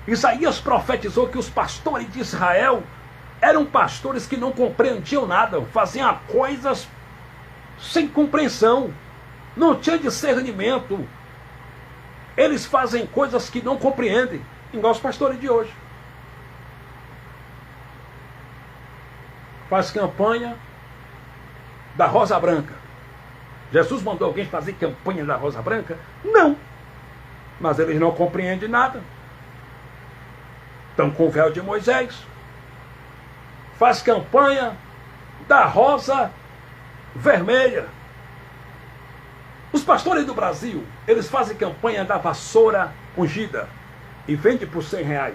Isaías profetizou que os pastores de Israel eram pastores que não compreendiam nada, faziam coisas sem compreensão, não tinham discernimento. Eles fazem coisas que não compreendem, igual os pastores de hoje. Faz campanha da Rosa Branca. Jesus mandou alguém fazer campanha da Rosa Branca? Não. Mas eles não compreendem nada. Estão com o véu de Moisés. Faz campanha da Rosa Vermelha. Os pastores do Brasil, eles fazem campanha da vassoura ungida e vende por R$100.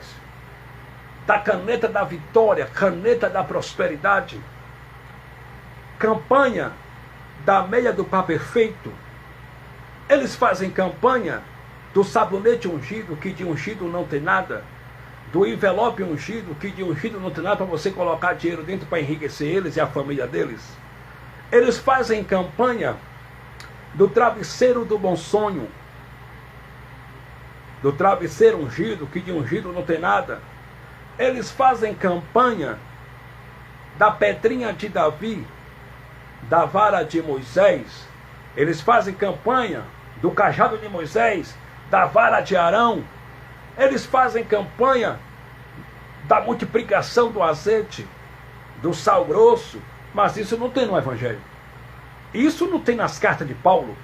Da caneta da vitória, caneta da prosperidade, campanha da meia do pá perfeito. Eles fazem campanha do sabonete ungido, que de ungido não tem nada, do envelope ungido, que de ungido não tem nada, para você colocar dinheiro dentro para enriquecer eles e a família deles. Eles fazem campanha do travesseiro do bom sonho, do travesseiro ungido, que de ungido não tem nada. Eles fazem campanha da pedrinha de Davi, da vara de Moisés. Eles fazem campanha do cajado de Moisés, da vara de Arão. Eles fazem campanha da multiplicação do azeite, do sal grosso. Mas isso não tem no Evangelho. Isso não tem nas cartas de Paulo.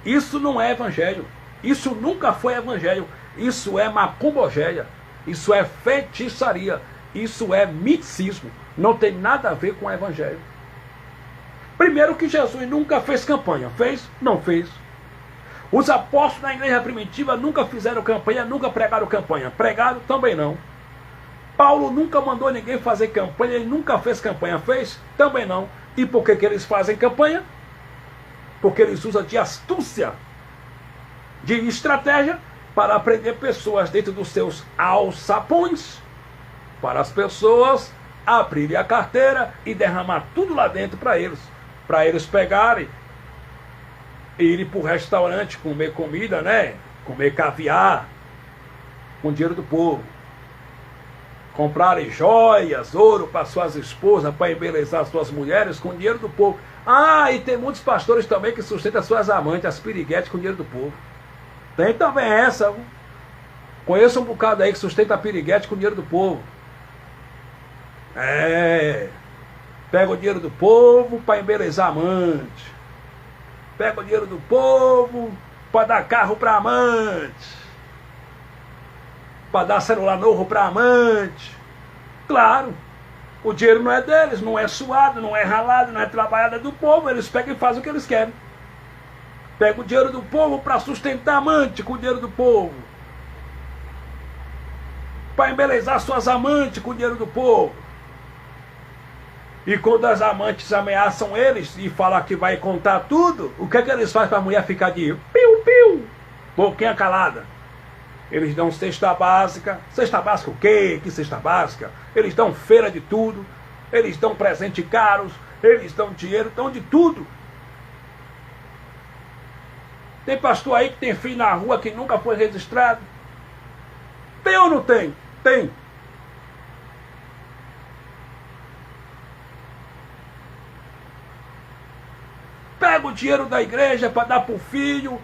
Isso não é Evangelho. Isso nunca foi Evangelho. Isso é macumbogeia. Isso é feitiçaria. Isso é misticismo. Não tem nada a ver com o Evangelho. Primeiro que Jesus nunca fez campanha. Fez? Não fez. Os apóstolos na igreja primitiva nunca fizeram campanha, nunca pregaram campanha. Pregaram? Também não. Paulo nunca mandou ninguém fazer campanha, ele nunca fez campanha. Fez? Também não. E por que eles fazem campanha? Porque eles usam de astúcia, de estratégia, para prender pessoas dentro dos seus alçapões, para as pessoas abrirem a carteira e derramar tudo lá dentro para eles pegarem e irem para o restaurante comer comida, né? Comer caviar com dinheiro do povo, comprarem joias, ouro para suas esposas, para embelezar suas mulheres com dinheiro do povo. Ah, e tem muitos pastores também que sustentam suas amantes, as piriguetes, com dinheiro do povo. Tem também essa. Conheço um bocado aí que sustenta a piriguete com dinheiro do povo. Pega o dinheiro do povo para embelezar amante. Pega o dinheiro do povo para dar carro para amante. Para dar celular novo para amante. Claro, o dinheiro não é deles, não é suado, não é ralado, não é trabalhado, é do povo. Eles pegam e fazem o que eles querem. Pega o dinheiro do povo para sustentar amante com o dinheiro do povo. Para embelezar suas amantes com o dinheiro do povo. E quando as amantes ameaçam eles e falam que vai contar tudo, o que é que eles fazem para a mulher ficar de piu-piu, boquinha calada? Eles dão cesta básica. Cesta básica o quê? Que cesta básica? Eles dão feira de tudo. Eles dão presente caros. Eles dão dinheiro, dão de tudo. Tem pastor aí que tem filho na rua que nunca foi registrado. Tem ou não tem? Tem. Pega o dinheiro da igreja para dar para o filho.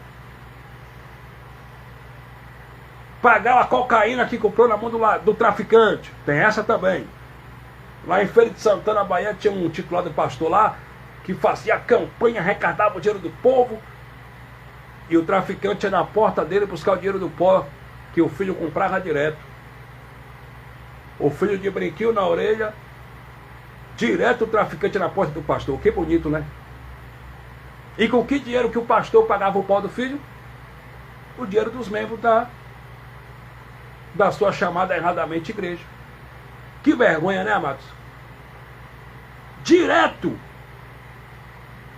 Pagar a cocaína que comprou na mão do traficante. Tem essa também. Lá em Feira de Santana, Bahia, tinha um titulado pastor lá que fazia campanha, arrecadava o dinheiro do povo. E o traficante ia na porta dele buscar o dinheiro do pó que o filho comprava direto. O filho de brinquinho na orelha. Direto o traficante na porta do pastor. Que bonito, né? E com que dinheiro que o pastor pagava o pó do filho? O dinheiro dos membros da sua chamada erradamente igreja. Que vergonha, né, amados? Direto.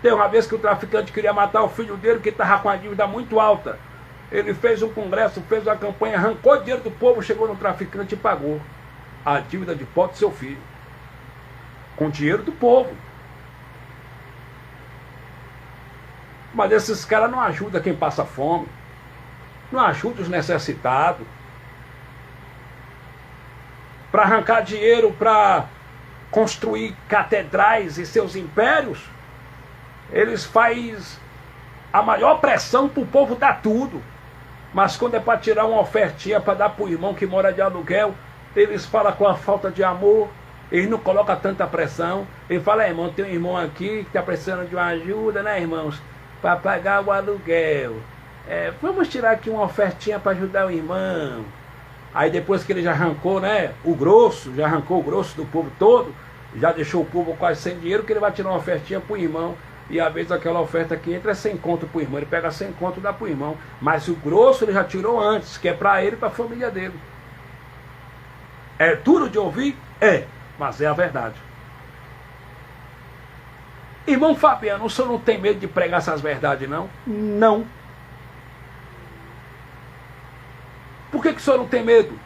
Tem uma vez que o traficante queria matar o filho dele, que estava com a dívida muito alta. Ele fez um congresso, fez uma campanha, arrancou dinheiro do povo, chegou no traficante e pagou a dívida de pó do seu filho. Com dinheiro do povo. Mas esses caras não ajudam quem passa fome. Não ajudam os necessitados. Para arrancar dinheiro para construir catedrais e seus impérios, eles fazem a maior pressão para o povo dar tudo. Mas quando é para tirar uma ofertinha para dar para o irmão que mora de aluguel, eles falam com a falta de amor. Eles não colocam tanta pressão. Ele fala, irmão, tem um irmão aqui que está precisando de uma ajuda, né, irmãos? Para pagar o aluguel. Vamos tirar aqui uma ofertinha para ajudar o irmão. Aí depois que ele já arrancou, né, já arrancou o grosso do povo todo, já deixou o povo quase sem dinheiro, que ele vai tirar uma ofertinha para o irmão. E às vezes aquela oferta que entra é 100 conto para o irmão. Ele pega 100 conto e dá para o irmão. Mas o grosso ele já tirou antes, que é para ele e para a família dele. É duro de ouvir? É, mas é a verdade. Irmão Fabiano, o senhor não tem medo de pregar essas verdades, não? Não. Por que o senhor não tem medo?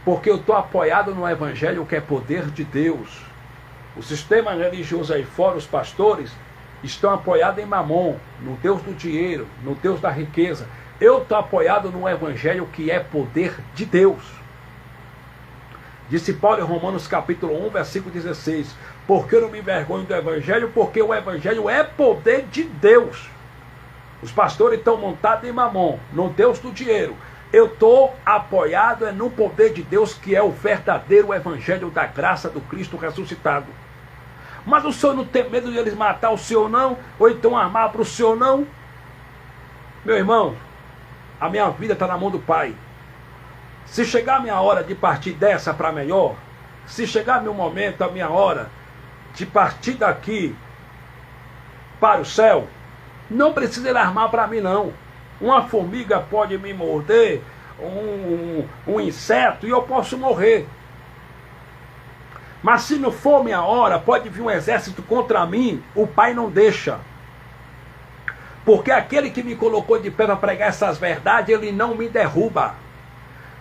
Porque eu estou apoiado no Evangelho, que é poder de Deus. O sistema religioso aí fora, os pastores, estão apoiados em Mamon, no Deus do dinheiro, no Deus da riqueza. Eu estou apoiado no Evangelho, que é poder de Deus. Disse Paulo em Romanos capítulo 1, versículo 16. Porque eu não me envergonho do Evangelho, porque o Evangelho é poder de Deus. Os pastores estão montados em Mamon, no Deus do dinheiro. Eu estou apoiado no poder de Deus, que é o verdadeiro Evangelho da graça do Cristo ressuscitado. Mas o senhor não tem medo de eles matar o senhor, não? Ou então armar para o senhor, não? Meu irmão, a minha vida está na mão do Pai. Se chegar a minha hora de partir dessa para melhor, se chegar meu momento, a minha hora de partir daqui para o céu, não precisa ele armar para mim, não. Uma formiga pode me morder, um inseto, e eu posso morrer. Mas se não for minha hora, pode vir um exército contra mim, o Pai não deixa. Porque aquele que me colocou de pé para pregar essas verdades, ele não me derruba.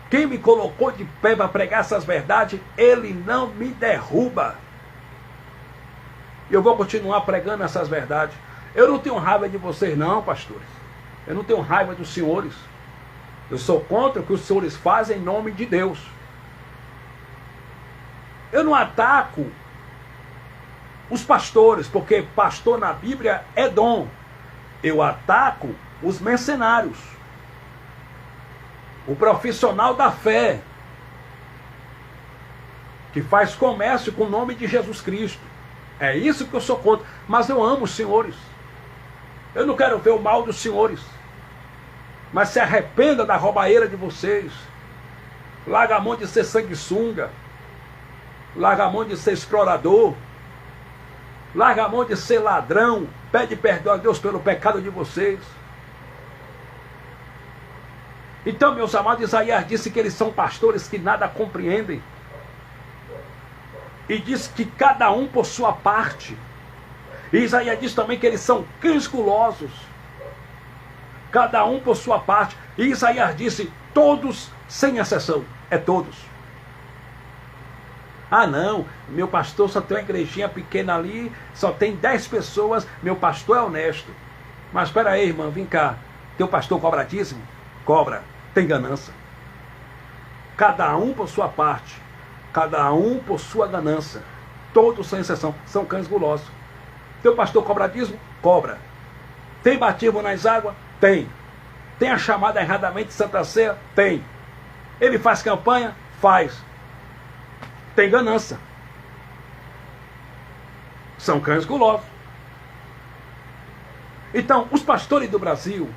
Quem me colocou de pé para pregar essas verdades, ele não me derruba. E eu vou continuar pregando essas verdades. Eu não tenho raiva de vocês não, pastores. Eu não tenho raiva dos senhores. Eu sou contra o que os senhores fazem em nome de Deus. Eu não ataco os pastores, porque pastor na Bíblia é dom. Eu ataco os mercenários. O profissional da fé, que faz comércio com o nome de Jesus Cristo. É isso que eu sou contra. Mas eu amo os senhores. Eu não quero ver o mal dos senhores. Mas se arrependa da roubalheira de vocês. Larga a mão de ser sanguessuga. Larga a mão de ser explorador. Larga a mão de ser ladrão. Pede perdão a Deus pelo pecado de vocês. Então, meus amados, Isaías disse que eles são pastores que nada compreendem. E diz que cada um por sua parte. E Isaías diz também que eles são cães gulosos. Cada um por sua parte. E Isaías disse, todos, sem exceção. É todos. Ah não, meu pastor só tem uma igrejinha pequena ali, só tem 10 pessoas, meu pastor é honesto. Mas espera aí, irmão, vem cá. Teu pastor cobra dízimo? Cobra. Tem ganância. Cada um por sua parte. Cada um por sua ganância. Todos sem exceção. São cães gulosos. Teu pastor cobra dízimo? Cobra. Tem batismo nas águas? Tem. Tem a chamada erradamente de Santa Ceia? Tem. Ele faz campanha? Faz. Tem ganância. São cães gulosos. Então, os pastores do Brasil,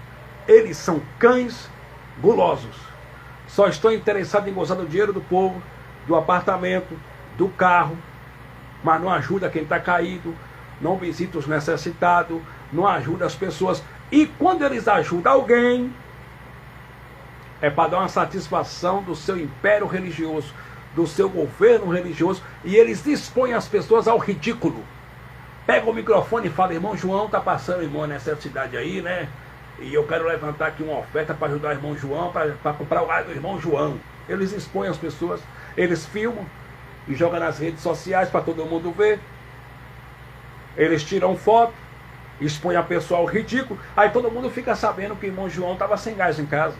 eles são cães gulosos. Só estão interessados em gozar do dinheiro do povo, do apartamento, do carro, mas não ajuda quem está caído, não visita os necessitados, não ajuda as pessoas. E quando eles ajudam alguém, é para dar uma satisfação do seu império religioso, do seu governo religioso, e eles expõem as pessoas ao ridículo. Pega o microfone e fala, irmão João está passando, irmão, necessidade aí, né? E eu quero levantar aqui uma oferta para ajudar o irmão João, para comprar o gado do irmão João. Eles expõem as pessoas, eles filmam e jogam nas redes sociais para todo mundo ver. Eles tiram foto, expõem a pessoa ao ridículo, aí todo mundo fica sabendo que o irmão João estava sem gás em casa.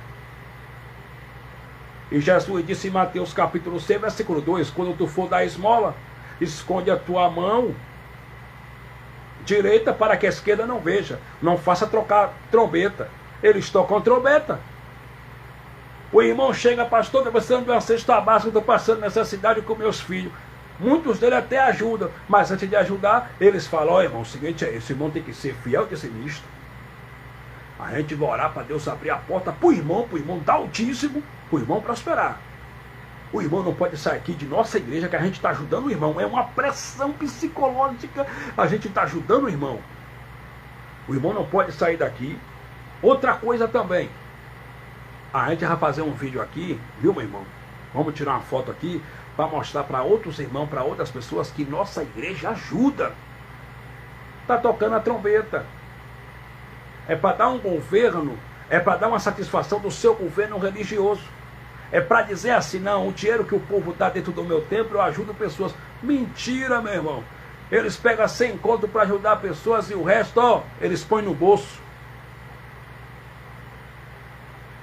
E Jesus disse em Mateus capítulo 6, versículo 2, quando tu for dar esmola, esconde a tua mão direita para que a esquerda não veja. Não faça trocar trombeta. Eles tocam trombeta. O irmão chega, pastor, estou precisando de uma cesta básica, estou passando necessidade com meus filhos. Muitos deles até ajudam, mas antes de ajudar, eles falam, ó irmão, o seguinte é, esse irmão tem que ser fiel e dizimista. A gente vai orar para Deus abrir a porta para o irmão dar o dízimo, para o irmão prosperar. O irmão não pode sair aqui de nossa igreja que a gente está ajudando o irmão. É uma pressão psicológica. A gente está ajudando o irmão. O irmão não pode sair daqui. Outra coisa também. A gente vai fazer um vídeo aqui, viu, meu irmão? Vamos tirar uma foto aqui para mostrar para outros irmãos, para outras pessoas que nossa igreja ajuda. Está tocando a trombeta. É para dar um governo, é para dar uma satisfação do seu governo religioso. É para dizer assim, não, o dinheiro que o povo dá dentro do meu templo, eu ajudo pessoas. Mentira, meu irmão. Eles pegam 100 conto para ajudar pessoas e o resto, ó, eles põem no bolso.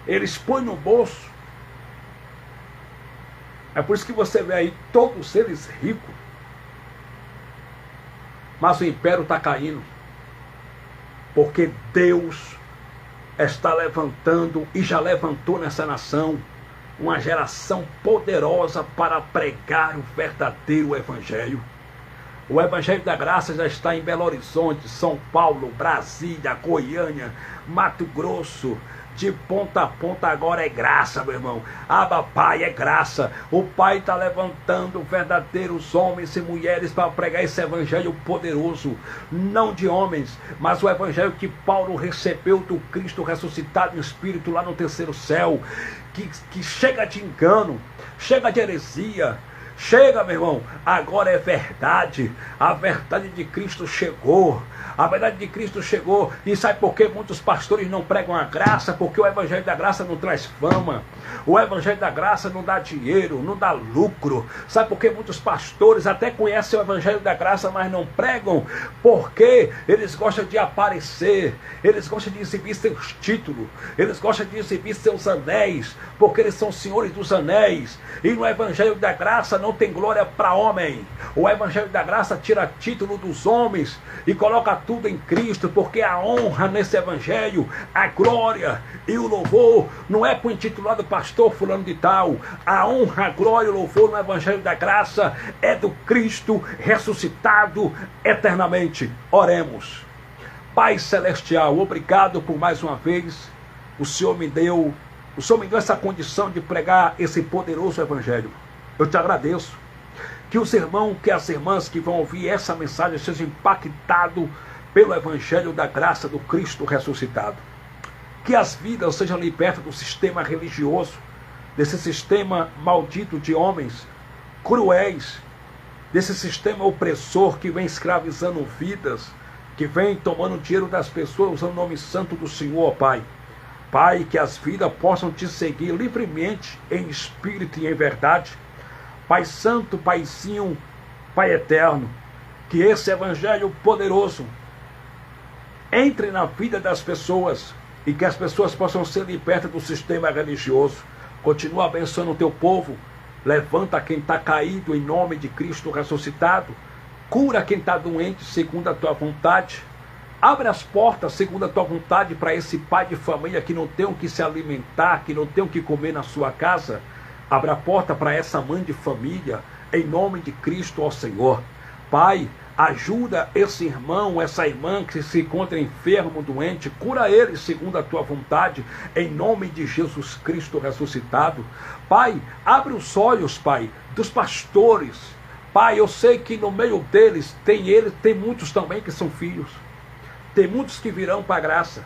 Eles põem no bolso. É por isso que você vê aí todos eles ricos. Mas o império está caindo. Porque Deus está levantando e já levantou nessa nação uma geração poderosa para pregar o verdadeiro evangelho. O evangelho da graça já está em Belo Horizonte, São Paulo, Brasília, Goiânia, Mato Grosso. De ponta a ponta agora é graça, meu irmão. Abba, Pai, é graça. O Pai está levantando verdadeiros homens e mulheres para pregar esse evangelho poderoso. Não de homens, mas o evangelho que Paulo recebeu do Cristo ressuscitado em espírito lá no terceiro céu. Que chega de engano, chega de heresia. Chega, meu irmão, agora é verdade. A verdade de Cristo chegou. A verdade de Cristo chegou. E sabe por que muitos pastores não pregam a graça? Porque o evangelho da graça não traz fama. O evangelho da graça não dá dinheiro, não dá lucro. Sabe por que muitos pastores até conhecem o evangelho da graça, mas não pregam? Porque eles gostam de aparecer. Eles gostam de exibir seus títulos. Eles gostam de exibir seus anéis. Porque eles são senhores dos anéis. E no evangelho da graça não tem glória para homem. O evangelho da graça tira título dos homens e coloca tudo em Cristo, porque a honra nesse evangelho, a glória e o louvor não é para o intitulado pastor, pastor fulano de tal. A honra, a glória e o louvor no Evangelho da Graça é do Cristo ressuscitado eternamente. Oremos. Pai Celestial, obrigado por mais uma vez. O Senhor me deu essa condição de pregar esse poderoso Evangelho. Eu te agradeço. Que os irmãos, que as irmãs que vão ouvir essa mensagem sejam impactados pelo Evangelho da Graça do Cristo ressuscitado. Que as vidas sejam libertas do sistema religioso, desse sistema maldito de homens cruéis, desse sistema opressor que vem escravizando vidas, que vem tomando dinheiro das pessoas, usando o nome santo do Senhor, ó Pai. Pai, que as vidas possam te seguir livremente em espírito e em verdade. Pai Santo, Paizinho, Pai Eterno, que esse Evangelho poderoso entre na vida das pessoas e que as pessoas possam ser libertas do sistema religioso. Continua abençoando o teu povo. Levanta quem está caído em nome de Cristo ressuscitado. Cura quem está doente segundo a tua vontade. Abre as portas segundo a tua vontade para esse pai de família que não tem o que se alimentar, que não tem o que comer na sua casa. Abre a porta para essa mãe de família, em nome de Cristo, ó Senhor. Pai, ajuda esse irmão, essa irmã que se encontra enfermo, doente. Cura ele segundo a tua vontade, em nome de Jesus Cristo ressuscitado. Pai, abre os olhos, Pai, dos pastores. Pai, eu sei que no meio deles tem muitos também que são filhos. Tem muitos que virão para a graça.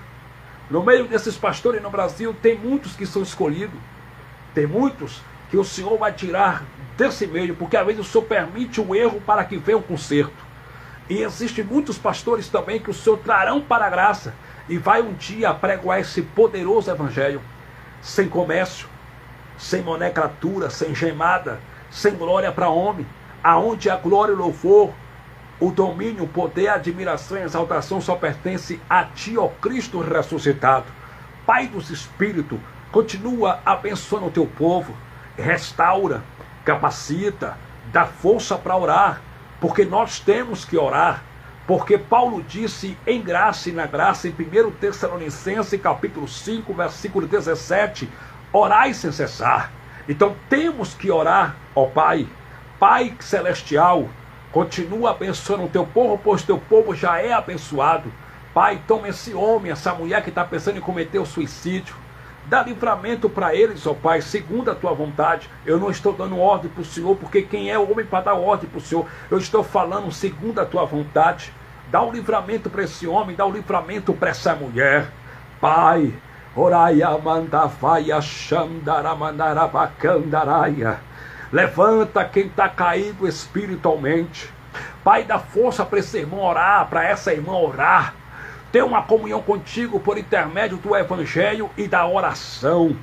No meio desses pastores no Brasil, tem muitos que são escolhidos. Tem muitos que o Senhor vai tirar desse meio, porque às vezes o Senhor permite o erro para que venha um conserto. E existem muitos pastores também que o Senhor trarão para a graça e vai um dia pregoar esse poderoso Evangelho, sem comércio, sem nomenclatura, sem gemada, sem glória para homem, aonde a glória e o louvor, o domínio, o poder, a admiração e a exaltação só pertence a ti, ó Cristo ressuscitado. Pai dos Espíritos, continua abençoando o teu povo, restaura, capacita, dá força para orar, porque nós temos que orar, porque Paulo disse em graça e na graça, em 1 Tessalonicenses capítulo 5, versículo 17, orai sem cessar. Então temos que orar, ó Pai. Pai Celestial, continua abençoando o teu povo, pois teu povo já é abençoado. Pai, toma esse homem, essa mulher que está pensando em cometer o suicídio. Dá livramento para eles, ó Pai, segundo a tua vontade. Eu não estou dando ordem para o Senhor, porque quem é o homem para dar ordem para o Senhor? Eu estou falando segundo a tua vontade. Dá o livramento para esse homem, dá o livramento para essa mulher. Pai, oraia mandavaia xandaramandarabacandaраia. Levanta quem está caído espiritualmente. Pai, dá força para esse irmão orar, para essa irmã orar. Ter uma comunhão contigo por intermédio do Evangelho e da oração.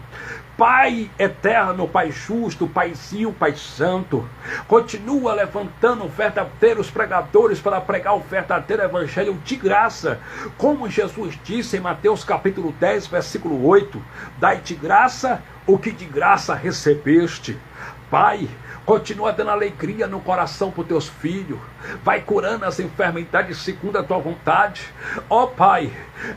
Pai eterno, Pai justo, Paizinho, Pai santo, continua levantando verdadeiros pregadores para pregar o verdadeiro Evangelho de graça. Como Jesus disse em Mateus capítulo 10, versículo 8, dai de graça o que de graça recebeste. Pai, continua dando alegria no coração para os teus filhos. Vai curando as enfermidades segundo a tua vontade. Ó Pai,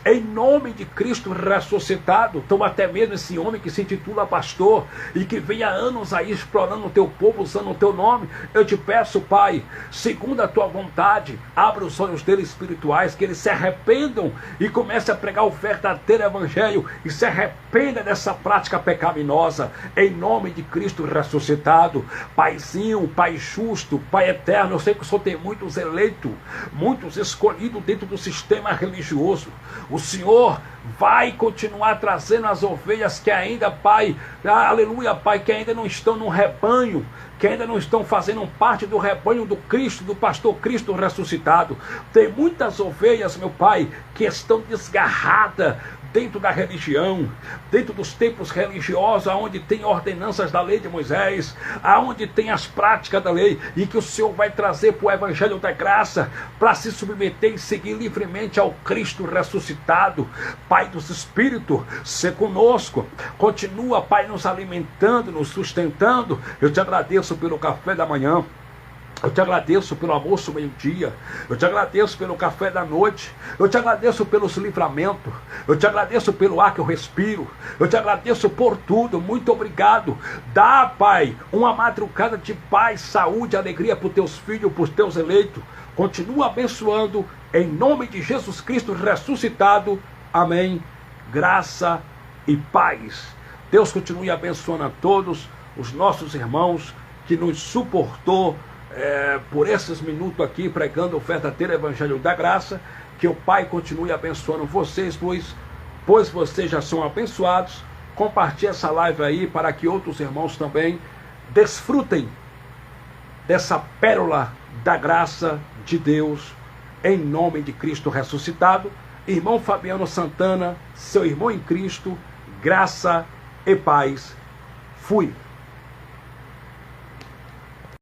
em nome de Cristo ressuscitado, toma até mesmo esse homem que se intitula pastor e que vem há anos aí explorando o teu povo, usando o teu nome. Eu te peço, Pai, segundo a tua vontade, abra os olhos deles espirituais, que eles se arrependam e comecem a pregar o verdadeiro Evangelho e se arrependa dessa prática pecaminosa, em nome de Cristo ressuscitado. Paizinho, Pai justo, Pai eterno, eu sei que o Senhor tem muitos eleitos, muitos escolhidos dentro do sistema religioso. O Senhor vai continuar trazendo as ovelhas que ainda, Pai, aleluia, Pai, que ainda não estão no rebanho, que ainda não estão fazendo parte do rebanho do Cristo, do pastor Cristo ressuscitado. Tem muitas ovelhas, meu Pai, que estão desgarradas dentro da religião, dentro dos templos religiosos, onde tem ordenanças da lei de Moisés, aonde tem as práticas da lei, e que o Senhor vai trazer para o Evangelho da graça, para se submeter e seguir livremente ao Cristo ressuscitado. Pai dos Espíritos, se conosco, continua, Pai, nos alimentando, nos sustentando. Eu te agradeço pelo café da manhã. Eu te agradeço pelo almoço meio-dia. Eu te agradeço pelo café da noite. Eu te agradeço pelos livramentos. Eu te agradeço pelo ar que eu respiro. Eu te agradeço por tudo. Muito obrigado. Dá, Pai, uma madrugada de paz, saúde, alegria para os teus filhos, para os teus eleitos. Continua abençoando em nome de Jesus Cristo ressuscitado. Amém. Graça e paz. Deus continue abençoando a todos os nossos irmãos que nos suportou por esses minutos aqui, pregando o verdadeiro Evangelho da Graça. Que o Pai continue abençoando vocês, pois vocês já são abençoados. Compartilhe essa live aí para que outros irmãos também desfrutem dessa pérola da graça de Deus, em nome de Cristo ressuscitado. Irmão Fabiano Santana, seu irmão em Cristo, graça e paz. Fui.